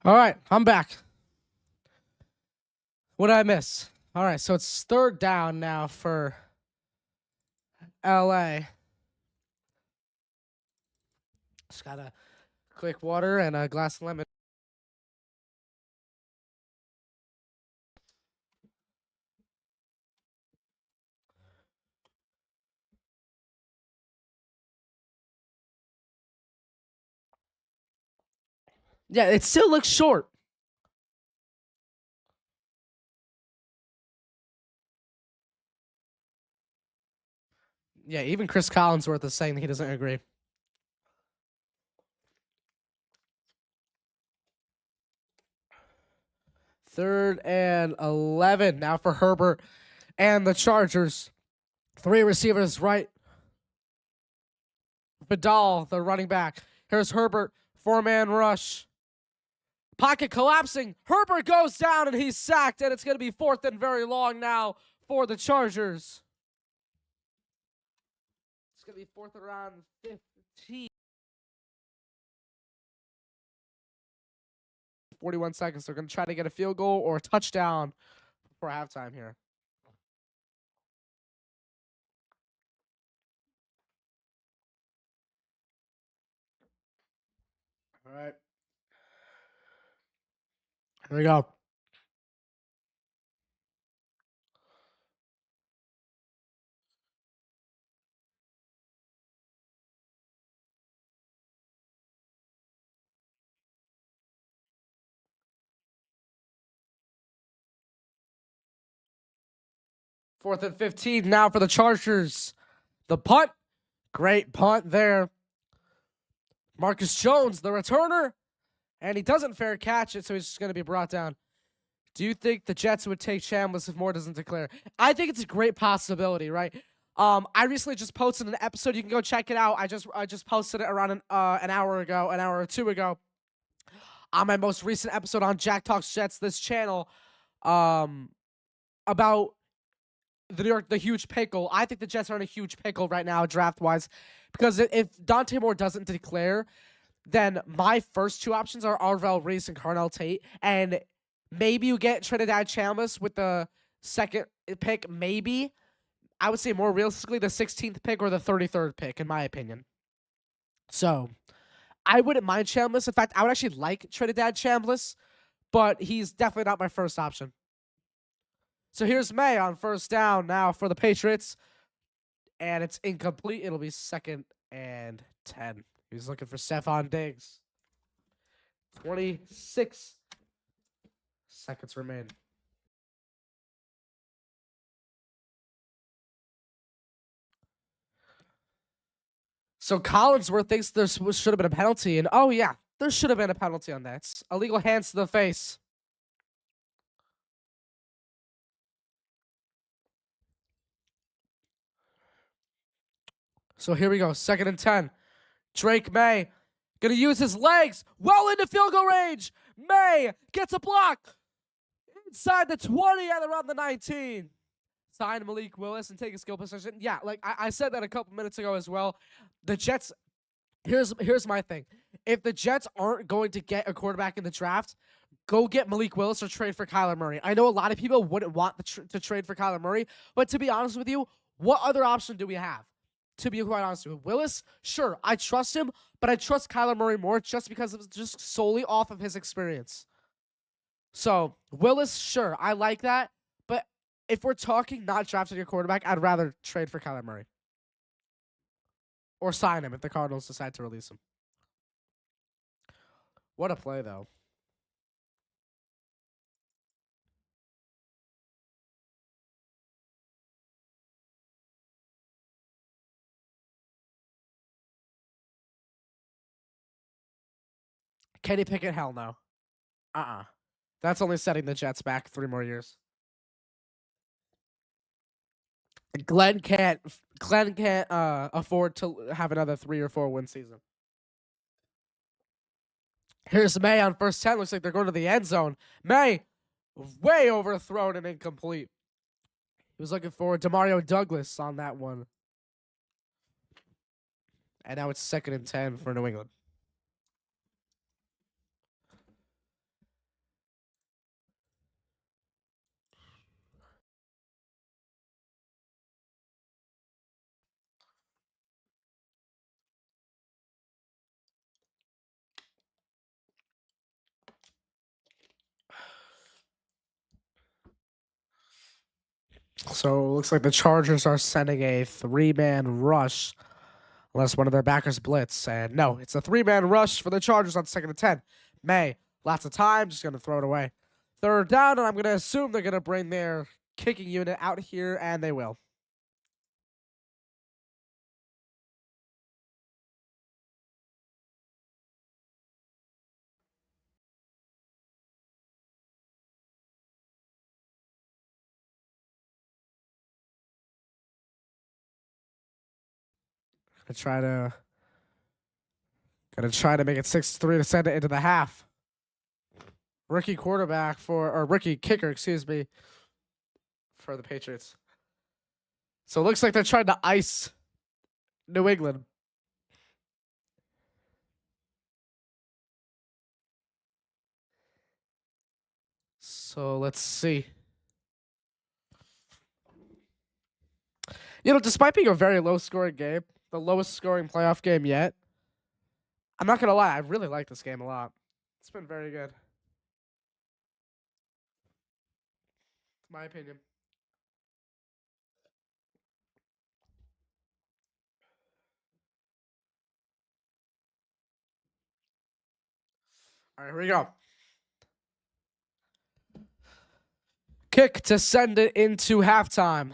All right. I'm back. What did I miss? All right. So it's third down now for LA. Just got a quick water and a glass of lemon. Yeah, it still looks short. Yeah, even Chris Collinsworth is saying that he doesn't agree. Third and 11 now for Herbert and the Chargers. 3 receivers right. Vidal, the running back. Here's Herbert, 4-man rush. Pocket collapsing. Herbert goes down and he's sacked, and it's going to be 4th and very long now for the Chargers. It's going to be 4th around 15. 41 seconds. They're going to try to get a field goal or a touchdown before halftime here. All right. Here we go. Fourth and 15 now for the Chargers. The punt. Great punt there. Marcus Jones, the returner. And he doesn't fair catch it, so he's just going to be brought down. Do you think the Jets would take Chambliss if Moore doesn't declare? I think it's a great possibility, right? I recently just posted an episode. You can go check it out. I just posted it around an hour ago, an hour or two ago. on my most recent episode on Jack Talks Jets, this channel, um, about the huge pickle. I think the Jets are in a huge pickle right now, draft wise, because if Dante Moore doesn't declare, then my first two options are Arvell Reese and Carnell Tate, and maybe you get Trinidad Chalmers with the second pick. Maybe I would say more realistically the 16th pick or the 33rd pick, in my opinion. So I wouldn't mind Chambliss. In fact, I would actually like Trinidad Chambliss, but he's definitely not my first option. So here's May on first down now for the Patriots, and it's incomplete. It'll be 2nd and 10. He's looking for Stephon Diggs. 26 seconds remain. So Collinsworth thinks there should have been a penalty, and oh yeah, there should have been a penalty on that. It's illegal hands to the face. So here we go, 2nd and 10. Drake May gonna use his legs well into field goal range. May gets a block inside the 20 and around the 19. Sign Malik Willis and take a skill position. Yeah, like I said that a couple minutes ago as well. The Jets, here's my thing. If the Jets aren't going to get a quarterback in the draft, go get Malik Willis or trade for Kyler Murray. I know a lot of people wouldn't want to trade for Kyler Murray, but to be honest with you, what other option do we have? To be quite honest with you, Willis, sure, I trust him, but I trust Kyler Murray more just because of just solely off of his experience. So Willis, sure, I like that, but if we're talking not drafting your quarterback, I'd rather trade for Kyler Murray or sign him if the Cardinals decide to release him. What a play, though. Kenny Pickett, hell no. That's only setting the Jets back 3 more years. Glenn can't afford to have another 3 or 4 win season. Here's May on first 10. Looks like they're going to the end zone. May, way overthrown and incomplete. He was looking for Demario Douglas on that one. And now it's 2nd and 10 for New England. So it looks like the Chargers are sending a 3-man rush, unless one of their backers blitz. And no, it's a 3-man rush for the Chargers on 2nd and 10. May, lots of time, just going to throw it away. 3rd down, and I'm going to assume they're going to bring their kicking unit out here, and they will. Gonna try to make it 6-3 to send it into the half. Rookie kicker, excuse me, for the Patriots. So it looks like they're trying to ice New England. So let's see. Despite being a very low-scoring game, the lowest-scoring playoff game yet, I'm not going to lie, I really like this game a lot. It's been very good. My opinion. All right, here we go. Kick to send it into halftime.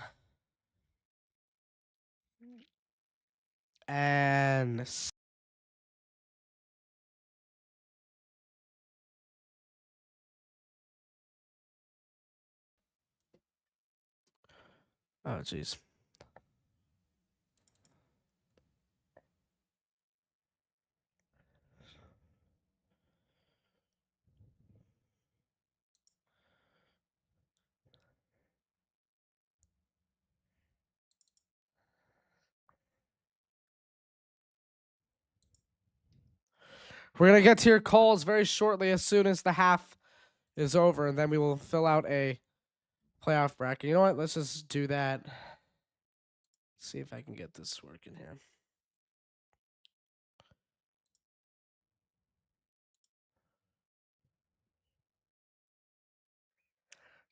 And oh, jeez. We're going to get to your calls very shortly as soon as the half is over, and then we will fill out a playoff bracket. You know what? Let's just do that. See if I can get this working here.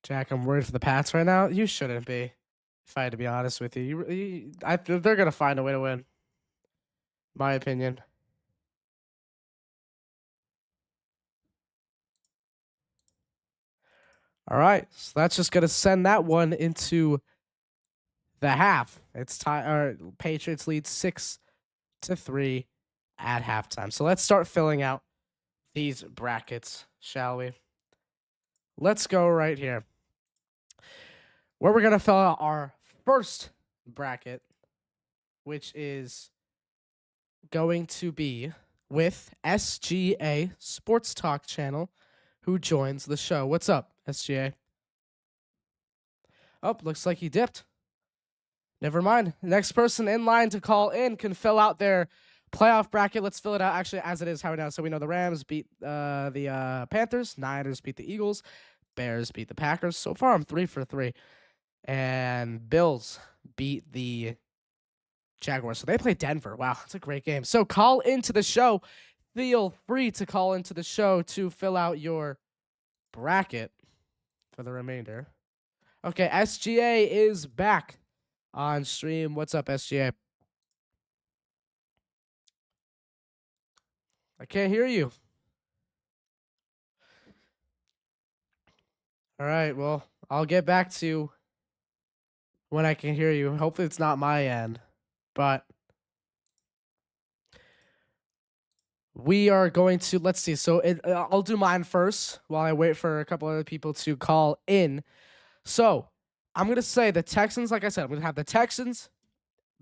Jack, I'm worried for the Pats right now. You shouldn't be, if I had to be honest with you. They're going to find a way to win, my opinion. All right, so that's just going to send that one into the half. It's Patriots lead 6-3 at halftime. So let's start filling out these brackets, shall we? Let's go right here. Where we're going to fill out our first bracket, which is going to be with SGA Sports Talk channel, who joins the show. What's up, SGA? Oh, looks like he dipped. Never mind. Next person in line to call in can fill out their playoff bracket. Let's fill it out actually as it is how it is. So we know the Rams beat the Panthers, Niners beat the Eagles, Bears beat the Packers. So far I'm 3 for 3. And Bills beat the Jaguars. So they play Denver. Wow, that's a great game. So call into the show. Feel free to call into the show to fill out your bracket for the remainder. Okay, SGA is back on stream. What's up, SGA? I can't hear you. All right, well, I'll get back to when I can hear you. Hopefully it's not my end, but we are going to, let's see. So I'll do mine first while I wait for a couple other people to call in. So I'm going to say the Texans, like I said, I'm going to have the Texans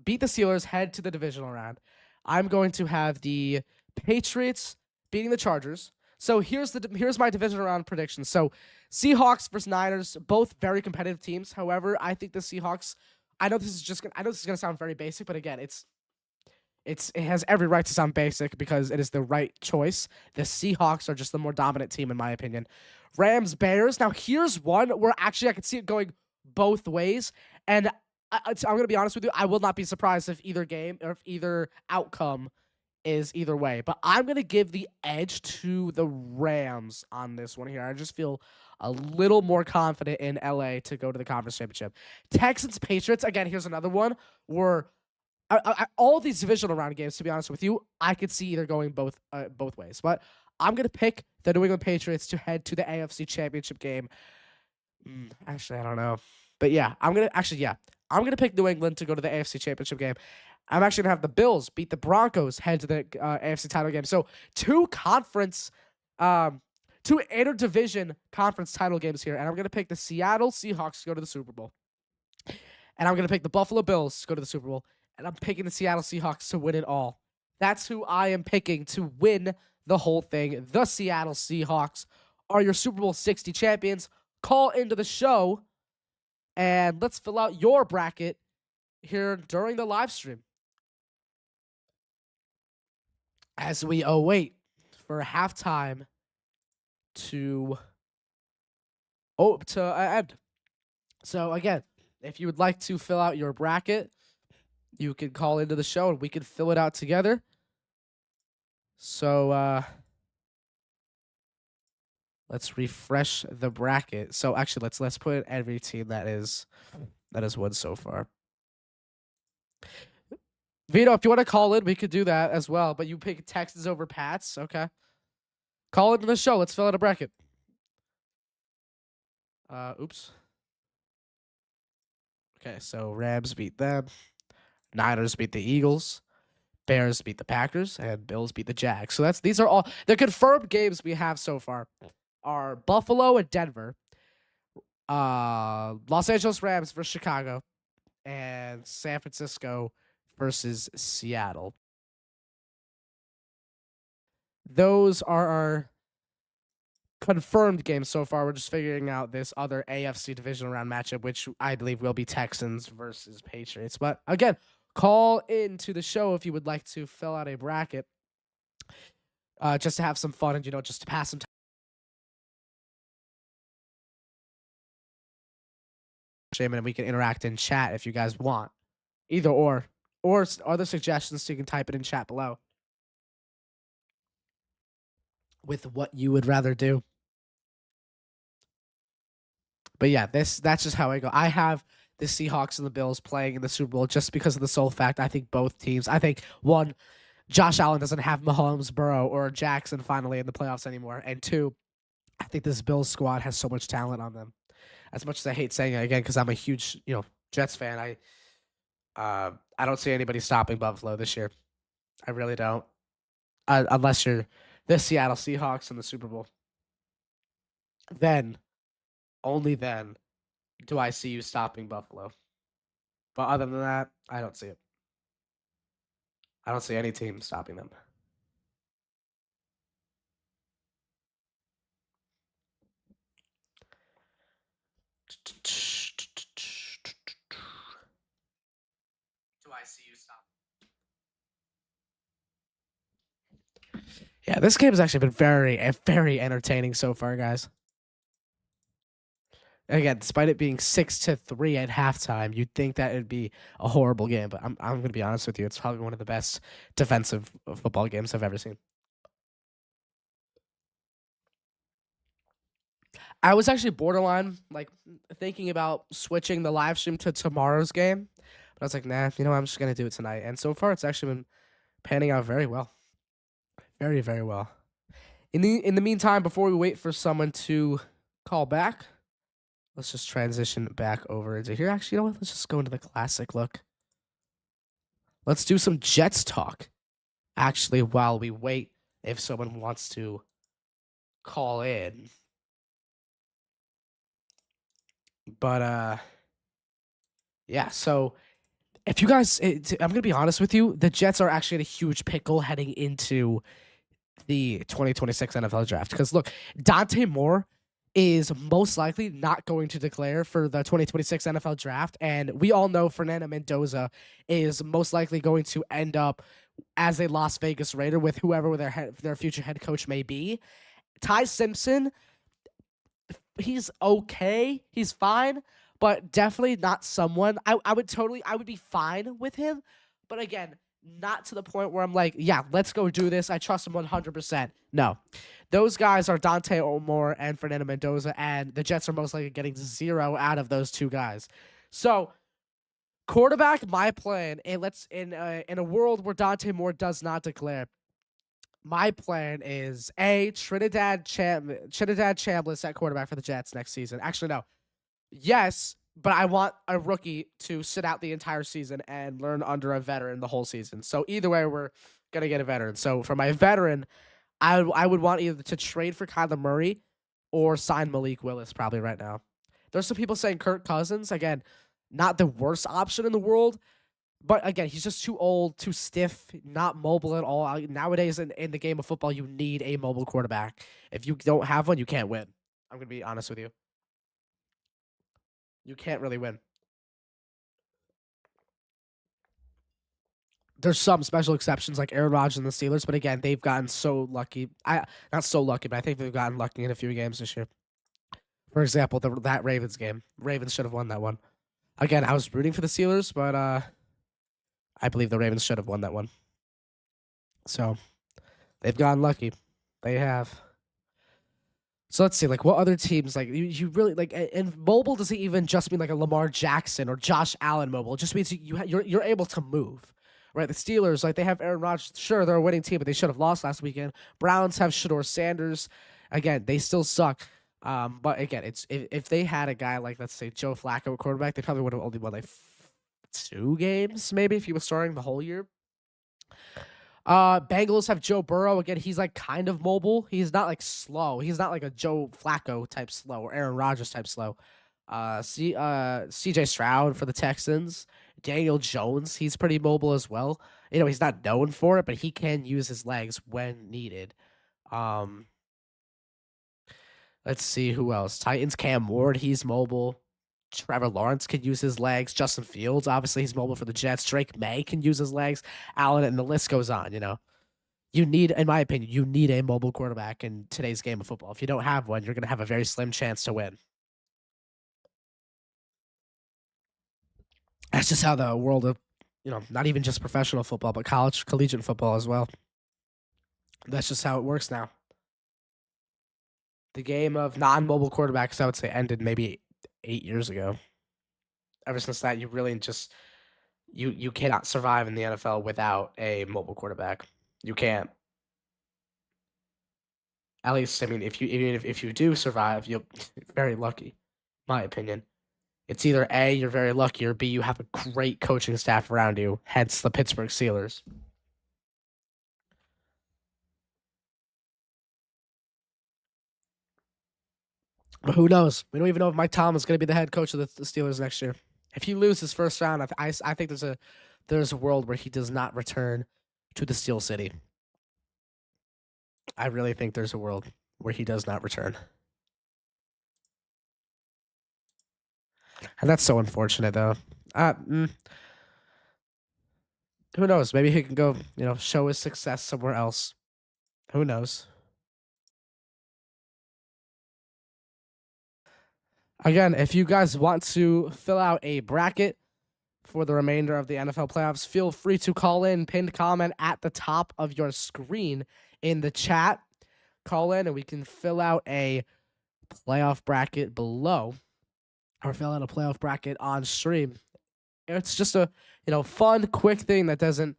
beat the Steelers, head to the divisional round. I'm going to have the Patriots beating the Chargers. So here's my divisional round prediction. So Seahawks versus Niners, both very competitive teams. However, I think the Seahawks, I know this is going to sound very basic, but again, it has every right to sound basic because it is the right choice. The Seahawks are just the more dominant team, in my opinion. Rams, Bears. Now, here's one where actually I could see it going both ways. And I'm going to be honest with you. I will not be surprised if either game or if either outcome is either way. But I'm going to give the edge to the Rams on this one here. I just feel a little more confident in LA to go to the conference championship. Texans, Patriots. Again, here's another one where all these divisional round games, to be honest with you, I could see either going both ways. But I'm going to pick the New England Patriots to head to the AFC Championship game. Actually, I don't know. But yeah, I'm going to pick New England to go to the AFC Championship game. I'm actually going to have the Bills beat the Broncos, head to the AFC title game. So two interdivision conference title games here. And I'm going to pick the Seattle Seahawks to go to the Super Bowl. And I'm going to pick the Buffalo Bills to go to the Super Bowl. And I'm picking the Seattle Seahawks to win it all. That's who I am picking to win the whole thing. The Seattle Seahawks are your Super Bowl 60 champions. Call into the show, and let's fill out your bracket here during the live stream as we await for halftime to end. So again, if you would like to fill out your bracket, you can call into the show and we can fill it out together. So let's refresh the bracket. So actually, let's put every team that is won so far. Vito, if you want to call in, we could do that as well. But you pick Texans over Pats, okay? Call into the show. Let's fill out a bracket. Oops. Okay, so Rams beat them. Niners beat the Eagles. Bears beat the Packers, and Bills beat the Jags. So these are all the confirmed games we have so far are Buffalo and Denver, Los Angeles Rams versus Chicago, and San Francisco versus Seattle. Those are our confirmed games so far. We're just figuring out this other AFC divisional round matchup, which I believe will be Texans versus Patriots. But again, call into the show if you would like to fill out a bracket. just to have some fun and just to pass some time, and we can interact in chat if you guys want. Either or other suggestions, so you can type it in chat below with what you would rather do. But yeah, that's just how I go. I have the Seahawks and the Bills playing in the Super Bowl just because of the sole fact I think both teams. I think one, Josh Allen doesn't have Mahomes, Burrow, or Jackson finally in the playoffs anymore, and two, I think this Bills squad has so much talent on them. As much as I hate saying it again, because I'm a huge Jets fan, I don't see anybody stopping Buffalo this year. I really don't, unless you're the Seattle Seahawks in the Super Bowl. Then, only then, do I see you stopping Buffalo. But other than that, I don't see it. I don't see any team stopping them. Do I see you stop? Yeah, this game has actually been very entertaining so far, guys. Again, despite it being 6-3 at halftime, you'd think that it'd be a horrible game, but I'm going to be honest with you. It's probably one of the best defensive football games I've ever seen. I was actually borderline thinking about switching the live stream to tomorrow's game, but I was like, nah, I'm just going to do it tonight. And so far, it's actually been panning out very well. Very well. In the meantime, before we wait for someone to call back, let's just transition back over into here. Actually, you know what? Let's just go into the classic look. Let's do some Jets talk. Actually, while we wait, if someone wants to call in. But yeah. So if you guys, I'm gonna be honest with you, the Jets are actually in a huge pickle heading into the 2026 NFL draft. Because look, Dante Moore is most likely not going to declare for the 2026 NFL draft. And we all know Fernando Mendoza is most likely going to end up as a Las Vegas Raider with whoever their future head coach may be. Ty Simpson, he's okay. He's fine, but definitely not someone I would be fine with him. But again, not to the point where I'm like, yeah, let's go do this. I trust him 100%. No. Those guys are Dante Moore and Fernando Mendoza, and the Jets are most likely getting 0 out of those two guys. So, quarterback, my plan, and in a world where Dante Moore does not declare, my plan is Trinidad Chambliss at quarterback for the Jets next season. Actually, no. Yes, but I want a rookie to sit out the entire season and learn under a veteran the whole season. So either way, we're gonna get a veteran. So for my veteran, I would want either to trade for Kyler Murray or sign Malik Willis probably right now. There's some people saying Kirk Cousins. Again, not the worst option in the world, but again, he's just too old, too stiff, not mobile at all. Nowadays in the game of football, you need a mobile quarterback. If you don't have one, you can't win. I'm going to be honest with you. You can't really win. There's some special exceptions like Aaron Rodgers and the Steelers, but again, they've gotten so lucky. Not so lucky, but I think they've gotten lucky in a few games this year. For example, that Ravens game. Ravens should have won that one. Again, I was rooting for the Steelers, but I believe the Ravens should have won that one. So they've gotten lucky. They have. So let's see, like what other teams like you really like, and mobile doesn't even just mean like a Lamar Jackson or Josh Allen mobile. It just means you're able to move. Right, the Steelers, like they have Aaron Rodgers. Sure, they're a winning team, but they should have lost last weekend. Browns have Shador Sanders. Again, they still suck. But again, it's if they had a guy like, let's say, Joe Flacco at quarterback, they probably would have only won like 2 games, maybe, if he was starting the whole year. Bengals have Joe Burrow. Again, he's like kind of mobile. He's not like slow. He's not like a Joe Flacco type slow or Aaron Rodgers type slow. CJ Stroud for the Texans. Daniel Jones, he's pretty mobile as well. He's not known for it, but he can use his legs when needed. Let's see who else. Titans, Cam Ward, he's mobile. Trevor Lawrence can use his legs. Justin Fields, obviously, he's mobile for the Jets. Drake May can use his legs. Allen, and the list goes on, You need, in my opinion, you need a mobile quarterback in today's game of football. If you don't have one, you're going to have a very slim chance to win. That's just how the world of, not even just professional football, but college, collegiate football as well. That's just how it works now. The game of non-mobile quarterbacks, I would say, ended maybe 8 years ago. Ever since that, you really just you cannot survive in the NFL without a mobile quarterback. You can't. At least, I mean, if you even if you do survive, you're very lucky. My opinion. It's either A, you're very lucky, or B, you have a great coaching staff around you. Hence the Pittsburgh Steelers. But who knows? We don't even know if Mike Tomlin is going to be the head coach of the Steelers next year. If he loses first round, I think there's a world where he does not return to the Steel City. I really think there's a world where he does not return. And that's so unfortunate, though. Uh, mm, who knows? Maybe he can go, show his success somewhere else. Who knows? Again, if you guys want to fill out a bracket for the remainder of the NFL playoffs, feel free to call in, pinned comment at the top of your screen in the chat. Call in and we can fill out a playoff bracket below or fill out a playoff bracket on stream. It's just a, fun, quick thing that doesn't,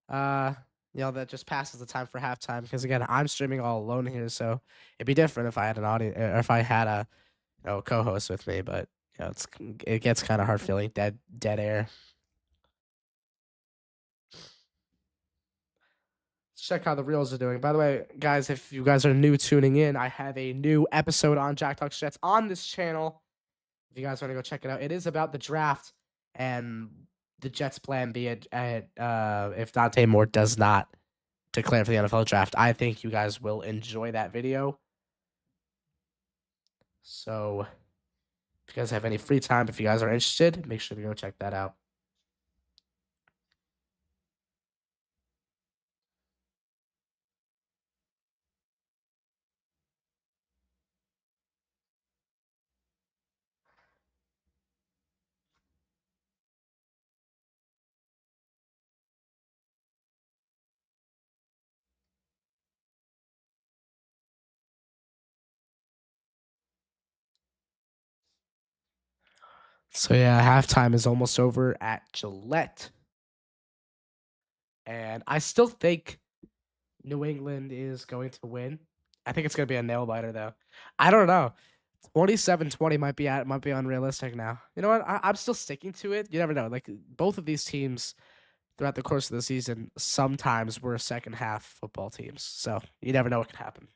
that just passes the time for halftime. Because again, I'm streaming all alone here, so it'd be different if I had an audience, or if I had a, co-host with me. But it gets kind of hard feeling dead air. Let's check how the reels are doing. By the way, guys, if you guys are new tuning in, I have a new episode on Jack Talks Jets on this channel. If you guys want to go check it out, it is about the draft and the Jets' plan B if Dante Moore does not declare for the NFL draft. I think you guys will enjoy that video. So if you guys have any free time, if you guys are interested, make sure to go check that out. So yeah, halftime is almost over at Gillette. And I still think New England is going to win. I think it's going to be a nail biter though. I don't know. 27-20 might be unrealistic now. You know what? I'm still sticking to it. You never know. Like both of these teams throughout the course of the season sometimes were second half football teams. So you never know what could happen.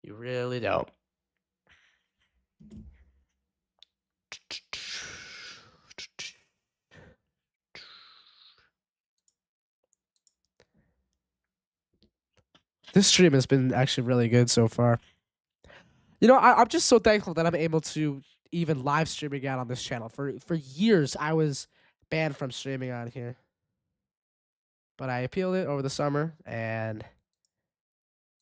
You really don't. This stream has been actually really good so far. I'm just so thankful that I'm able to even live stream again on this channel. For years, I was banned from streaming on here. But I appealed it over the summer, and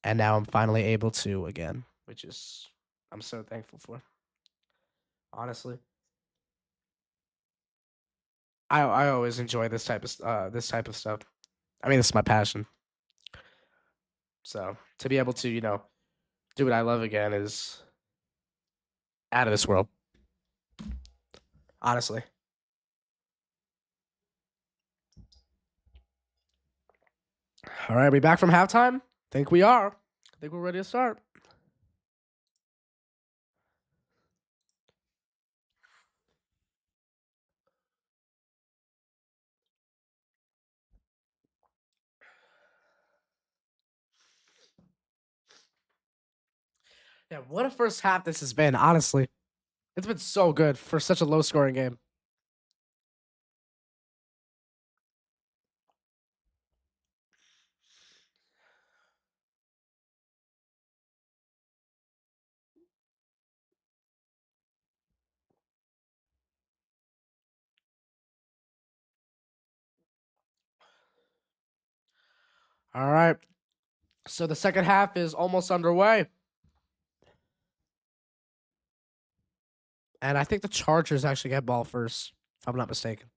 now I'm finally able to again, which is I'm so thankful for. Honestly, I always enjoy this type of stuff. I mean, this is my passion. So to be able to do what I love again is out of this world. Honestly. All right, we back from halftime? Think we are. I think we're ready to start. Yeah, what a first half this has been, honestly. It's been so good for such a low scoring game. All right. So the second half is almost underway. And I think the Chargers actually get ball first, if I'm not mistaken.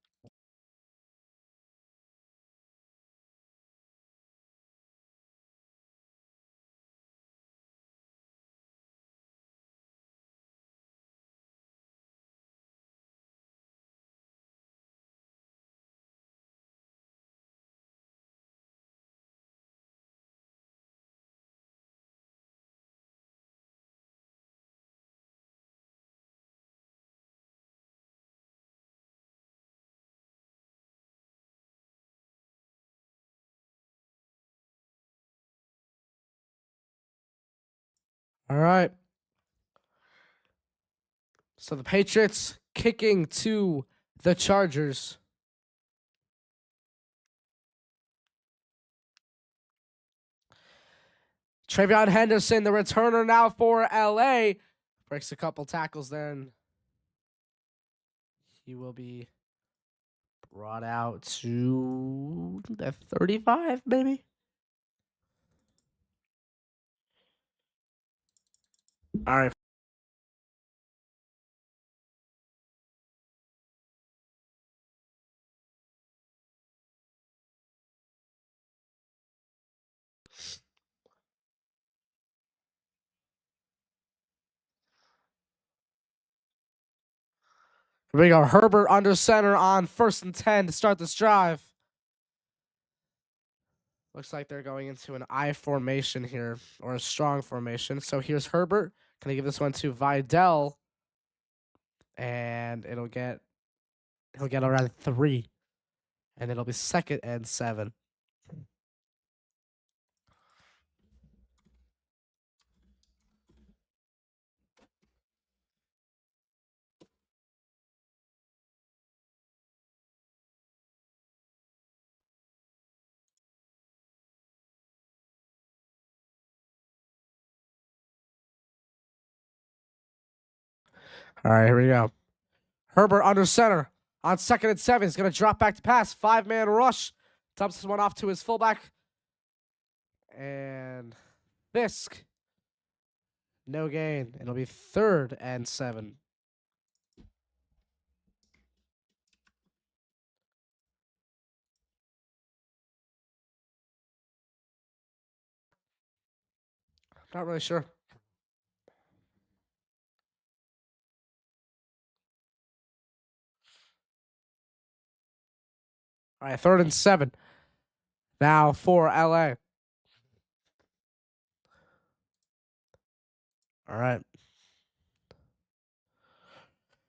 All right. So the Patriots kicking to the Chargers. Travion Henderson, the returner now for LA, breaks a couple tackles there, and he will be brought out to the 35, maybe. All right. Here we go. Herbert under center on 1st and 10 to start this drive. Looks like they're going into an I formation here, or a strong formation. So here's Herbert. Can I give this one to Vidal? And he'll get around 3. And it'll be 2nd and 7. All right, here we go. Herbert under center on 2nd and 7. He's going to drop back to pass. 5-man rush. Dumps this one off to his fullback. And Fisk. No gain. It'll be 3rd and 7. Not really sure. All right, 3rd and 7. Now for LA. All right.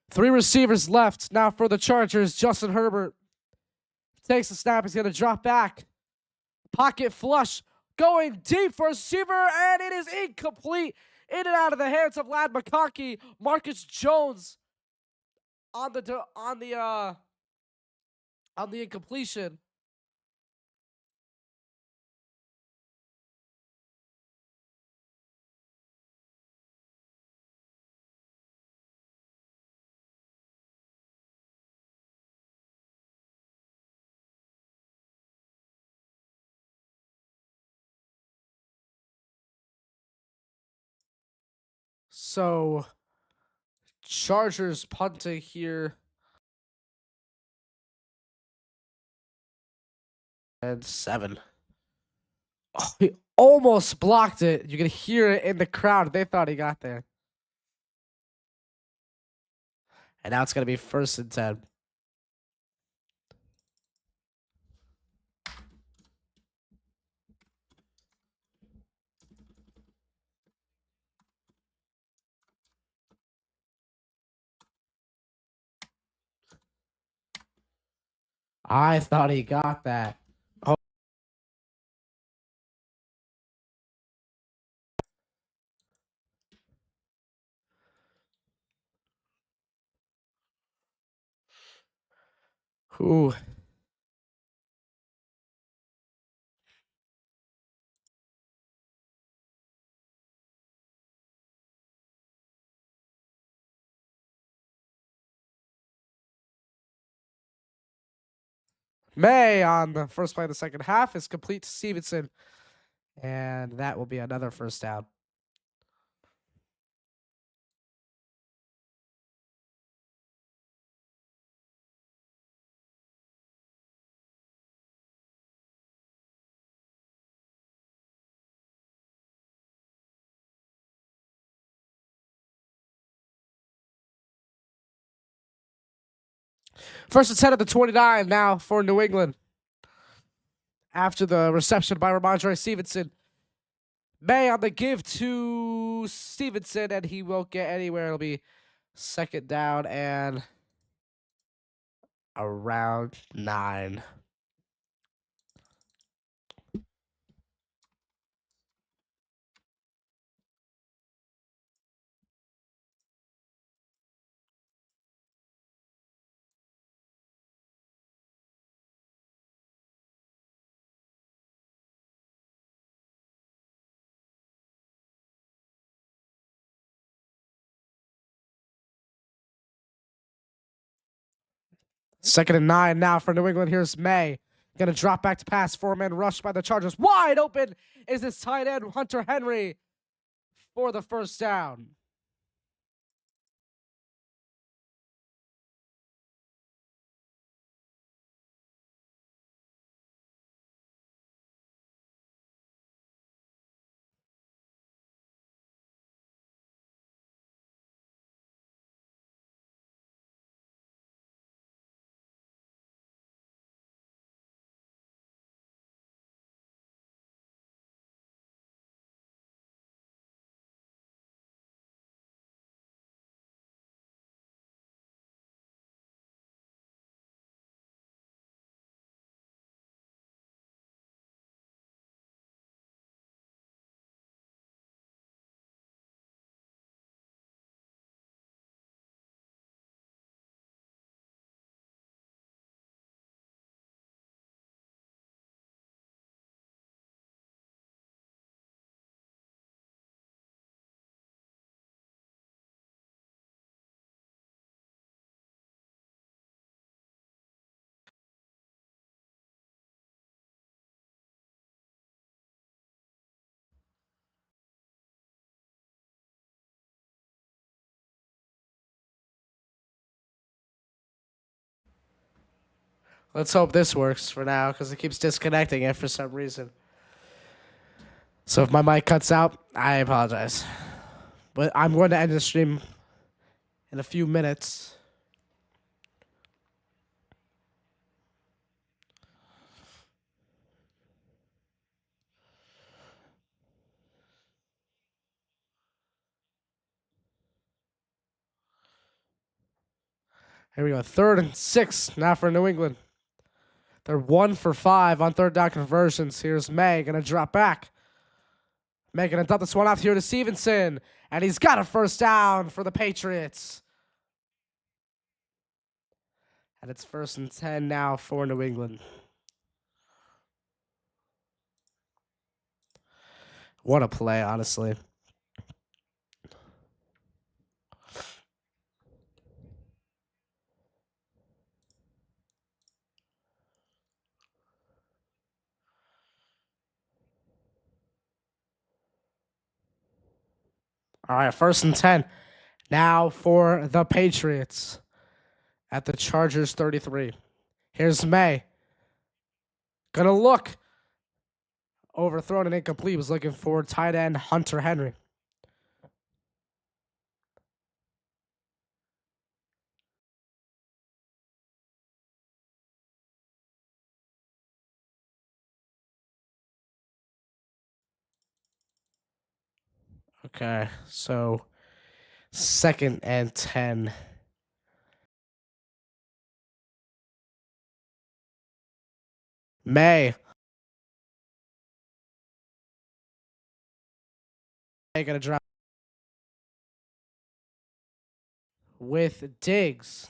3 receivers left now for the Chargers. Justin Herbert takes the snap. He's going to drop back. Pocket flush. Going deep for a receiver, and it is incomplete. In and out of the hands of Lad McConkey. Marcus Jones on the incompletion. So Chargers punting here. And 7. Oh, he almost blocked it. You can hear it in the crowd. They thought he got there. And now it's going to be 1st and 10. I thought he got that. Oh. Ooh. May on the first play of the second half is complete to Stevenson. And that will be another first down. First and 10 at the 29 now for New England. After the reception by Ramondre Stevenson. May on the give to Stevenson, and he won't get anywhere. It'll be second down and around 9. Second and 9 now for New England. Here's May. Gonna drop back to pass. 4-man rush by the Chargers. Wide open is this tight end, Hunter Henry, for the first down. Let's hope this works for now because it keeps disconnecting it for some reason. So if my mic cuts out, I apologize. But I'm going to end the stream in a few minutes. Here we go. 3rd and 6 now for New England. They're 1 for 5 on third down conversions. Here's May going to drop back. May going to dump this one off here to Stevenson. And he's got a first down for the Patriots. And it's 1st and 10 now for New England. What a play, honestly. All right, 1st and 10 now for the Patriots at the Chargers 33. Here's May. Gonna look. Overthrown and incomplete. Was looking for tight end Hunter Henry. Okay, so 2nd and 10. May gonna drop with Diggs.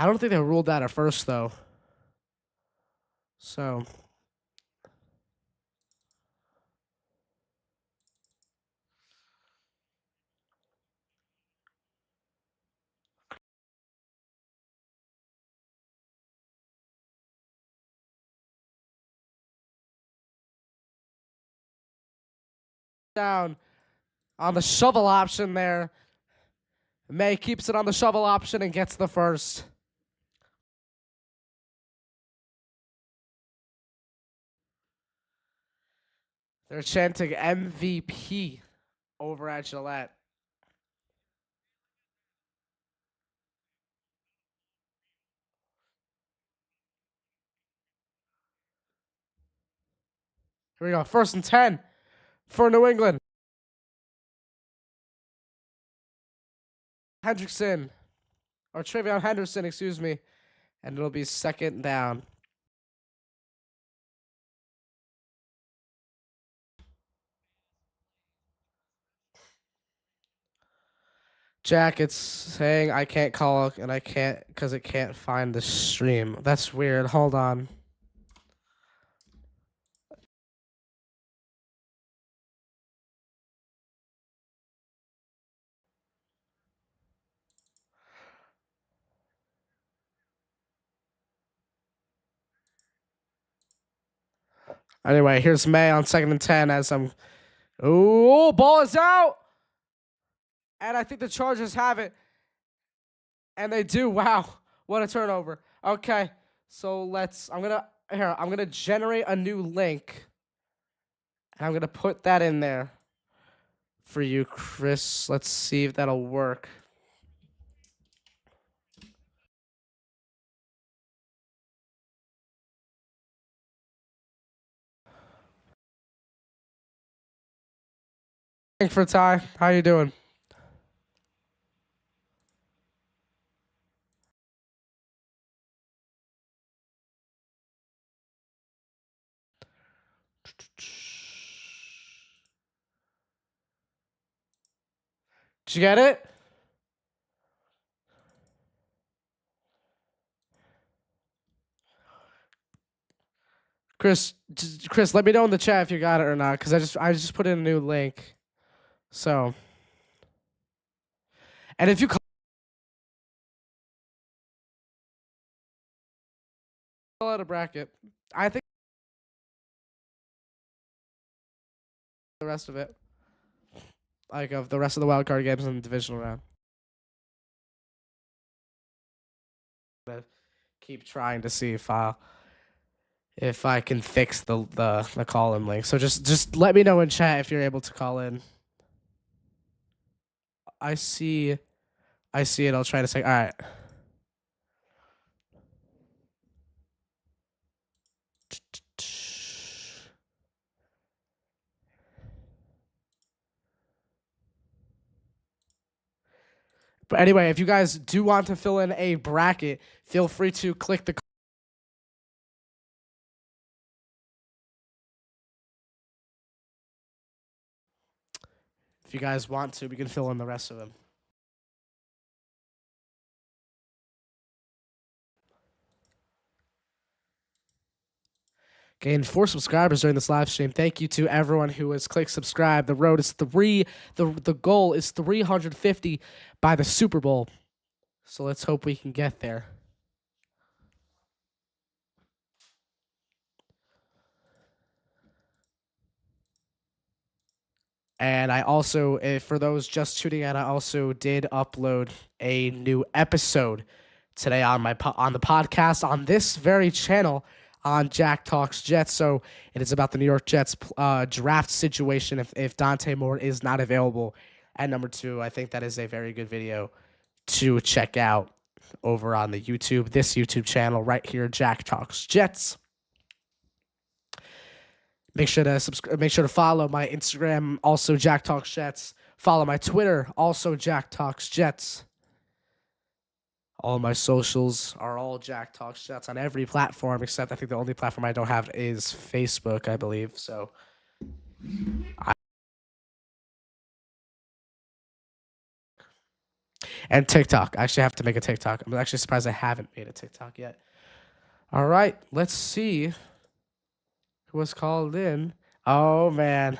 I don't think they ruled that at first though. So down on the shovel option there. May keeps it on the shovel option and gets the first. They're chanting MVP over at Gillette. Here we go. 1st and 10 for New England. Hendrickson, or Travion Henderson, excuse me. And it'll be 2nd down. Jack, it's saying I can't call and I can't because it can't find the stream. That's weird. Hold on. Anyway, here's May on 2nd and 10 as I'm. Ooh, ball is out. And I think the Chargers have it. And they do. Wow. What a turnover. Okay. So I'm gonna generate a new link. And I'm gonna put that in there for you, Chris. Let's see if that'll work. Thanks for Ty. How you doing? Did you get it? Chris, let me know in the chat if you got it or not, because I just put in a new link. So, and if you call it a bracket, I think the rest of it, like of the rest of the wild card games in the divisional round. Keep trying to see if I can fix the call in link. So just let me know in chat if you're able to call in. I see it. I'll try to say. All right. But anyway, if you guys do want to fill in a bracket, feel free to click the. If you guys want to, we can fill in the rest of them. Gained 4 subscribers during this live stream. Thank you to everyone who has clicked subscribe. The road is the goal is 350 by the Super Bowl. So let's hope we can get there. And I also, for those just tuning in, I also did upload a new episode today on the podcast on this very channel on Jack Talks Jets. So it is about the New York Jets draft situation if Dante Moore is not available at number 2. I think that is a very good video to check out over on this YouTube channel right here, Jack Talks Jets. Make sure to follow my Instagram, also Jack Talks Jets. Follow my Twitter, also Jack Talks Jets. All my socials are all Jack Talks Jets on every platform, except I think the only platform I don't have is Facebook, I believe. So, and TikTok. I actually have to make a TikTok. I'm actually surprised I haven't made a TikTok yet. All right, let's see who was called in. Oh man.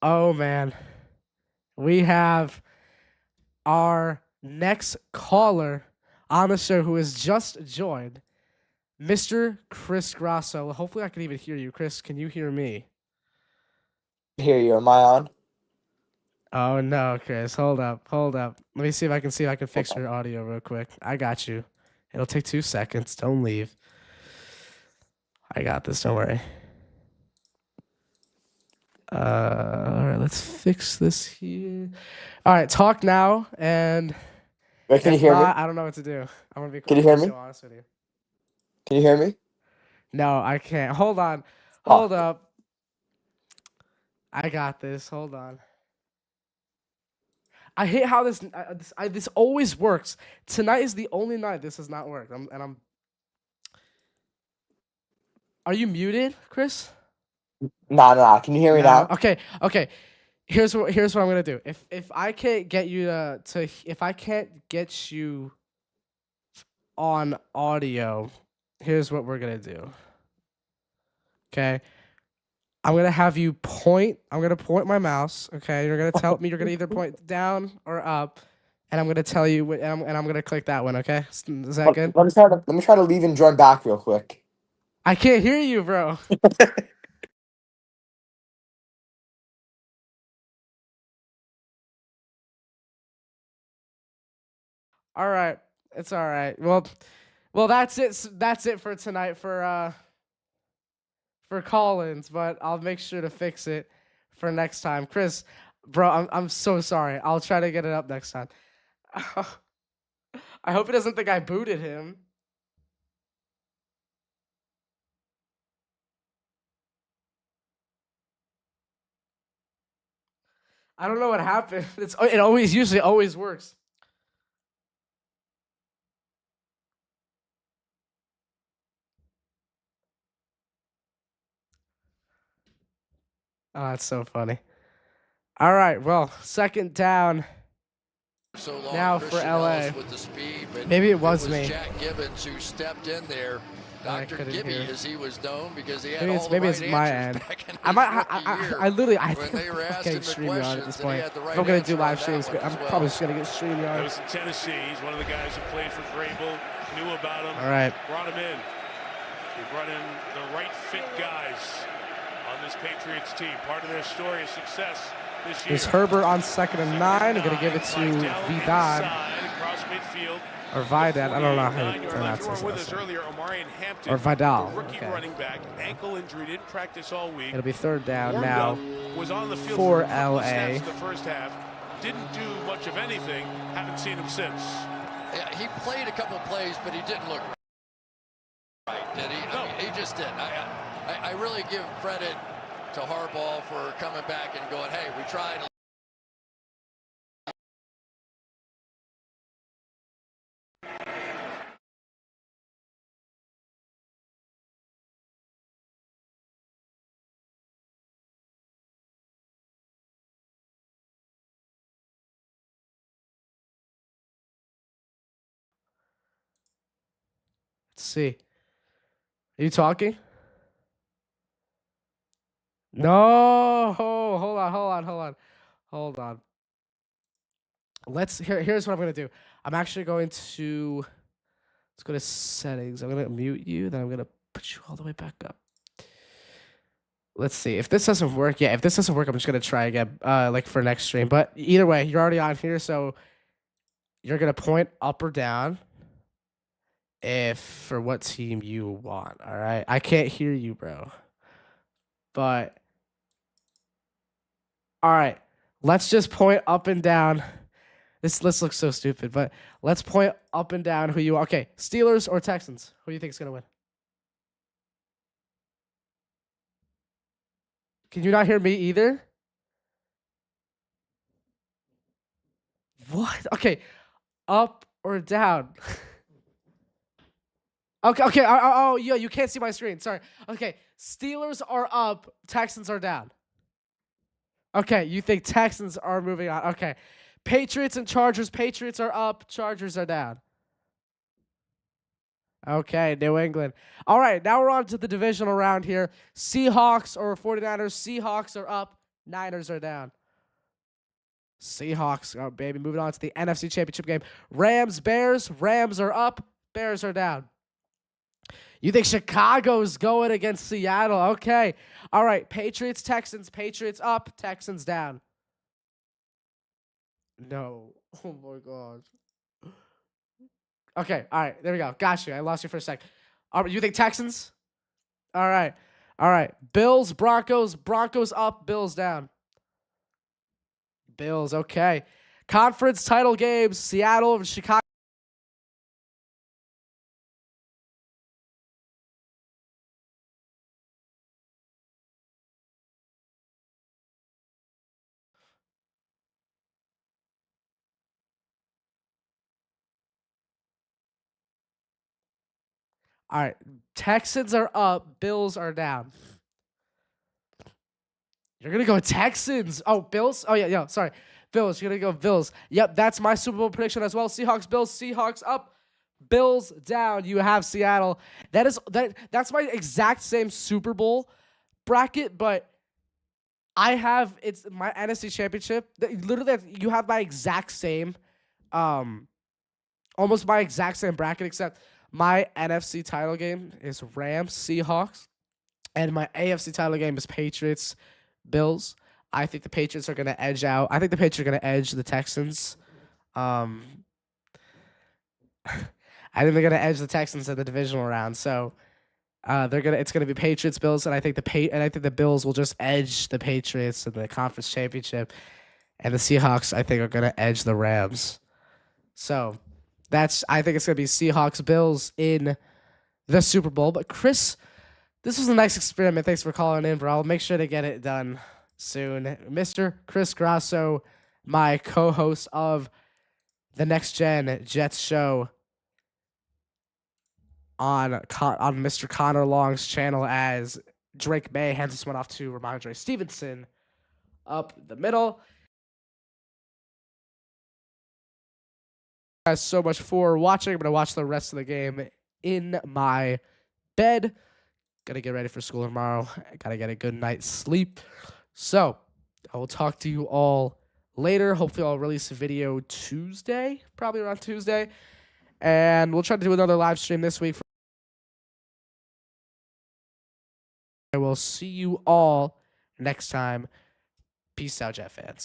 Oh man. We have our next caller on the show who has just joined, Mr. Chris Grasso. Hopefully I can even hear you. Chris, can you hear me? Hear you. Am I on? Oh no, Chris. Hold up. Let me see if I can fix your audio real quick. I got you. It'll take 2 seconds. Don't leave. I got this, don't worry. All right, let's fix this here. All right, talk now, and Wait, can you if hear not, me? I don't know what to do. I'm gonna be Can you hear me? so honest with you. Can you hear me? No, I can't. Hold on. Fuck. Hold up. I got this. Hold on. I hate how this always works. Tonight is the only night this has not worked. Are you muted, Chris? Nah. Can you hear me No. now? Okay. Here's what I'm gonna do. If I can't get you to if I can't get you on audio, here's what we're gonna do. Okay. I'm gonna have you point. I'm gonna point my mouse. Okay. You're gonna tell me. You're gonna either point down or up, and I'm gonna tell you. And I'm gonna click that one. Okay. Is that good? Let me try to leave and join back real quick. I can't hear you, bro. All right. It's all right. Well, that's it. That's it for tonight for Collins, but I'll make sure to fix it for next time. Chris, bro, I'm so sorry. I'll try to get it up next time. I hope he doesn't think I booted him. I don't know what happened. It usually always works. Oh, that's so funny. All right, well, second down. So long, Now for Christian LA. Ellis with the speed, but Maybe it was me. Jack Gibbons who stepped in there. I Dr. couldn't Gibby, hear. as he was known, because he had Maybe all it's the right maybe it's my answers end. back in I his might. rookie year. I literally. I When think they were I'm asked getting him the StreamYard at this questions, and he point. had the If right I'm gonna do answer on live that streams, one I'm as well. probably just gonna get That StreamYard. was in Tennessee. He's one of the guys who played for Grable, knew about him. All right. Brought him in. He brought in the right fit guys on this Patriots team. Part of their story of success this year. Here's Herbert on 2nd and 9. I'm gonna give it to Vidal across midfield. or Vidal. I don't know how you pronounce this. Or Vidal. Rookie Okay. running back, ankle injury, didn't practice all week. It'll be third down Warmed now up, was on the field for a couple of LA. snaps in the first half. Didn't do much of anything. Haven't seen him since. Yeah, he played a couple plays, but he didn't look right, did he? No. I mean, he just didn't. I really give credit to Harbaugh for coming back and going, hey, we tried. Let's see. Are you talking? No. Hold on. Here's what I'm gonna do. I'm actually going to let's go to settings. I'm gonna mute you, then I'm gonna put you all the way back up. Let's see. If this doesn't work, if this doesn't work, I'm just gonna try again, like for next stream. But either way, you're already on here, so you're gonna point up or down if for what team you want. All right. I can't hear you, bro. But all right, let's just point up and down. This looks so stupid, but let's point up and down who you are. Okay, Steelers or Texans? Who do you think is gonna win? Can you not hear me either? What? Okay, up or down? Okay. Oh, yeah, you can't see my screen. Sorry. Okay, Steelers are up, Texans are down. Okay, you think Texans are moving on. Okay, Patriots and Chargers. Patriots are up, Chargers are down. Okay, New England. All right, now we're on to the divisional round here. Seahawks or 49ers. Seahawks are up. Niners are down. Seahawks. Oh, baby. Moving on to the NFC Championship game. Rams, Bears. Rams are up. Bears are down. You think Chicago's going against Seattle? Okay. All right. Patriots, Texans. Patriots up. Texans down. No. Oh, my God. Okay. All right. There we go. Got you. I lost you for a sec. All right. You think Texans? All right. All right. Bills, Broncos. Broncos up. Bills down. Bills. Okay. Conference title games. Seattle and Chicago. All right. Texans are up. Bills are down. You're going to go Texans. Oh, Bills? Oh, yeah. Sorry. Bills. You're going to go Bills. Yep, that's my Super Bowl prediction as well. Seahawks, Bills. Seahawks up. Bills down. You have Seattle. That's my exact same Super Bowl bracket, but it's my NFC Championship. Literally, you have my exact same, almost my exact same bracket, except my NFC title game is Rams, Seahawks, and my AFC title game is Patriots, Bills. I think the Patriots are going to edge out. I think the Patriots are going to edge the Texans. I think they're going to edge the Texans in the divisional round. So it's gonna be Patriots, Bills, and I think the Bills will just edge the Patriots in the conference championship, and the Seahawks I think are gonna edge the Rams. So I think it's gonna be Seahawks, Bills in the Super Bowl. But Chris, this was a nice experiment. Thanks for calling in, bro. I'll make sure to get it done soon. Mr. Chris Grasso, my co-host of the Next Gen Jets show on Mr. Connor Long's channel, as Drake May hands this one off to Ramondre Stevenson up the middle. Guys, so much for watching. I'm going to watch the rest of the game in my bed. Gotta get ready for school tomorrow. Gotta get a good night's sleep. So I will talk to you all later. Hopefully I'll release a video Tuesday, probably around Tuesday. And we'll try to do another live stream this week. I will see you all next time. Peace out, Jet fans.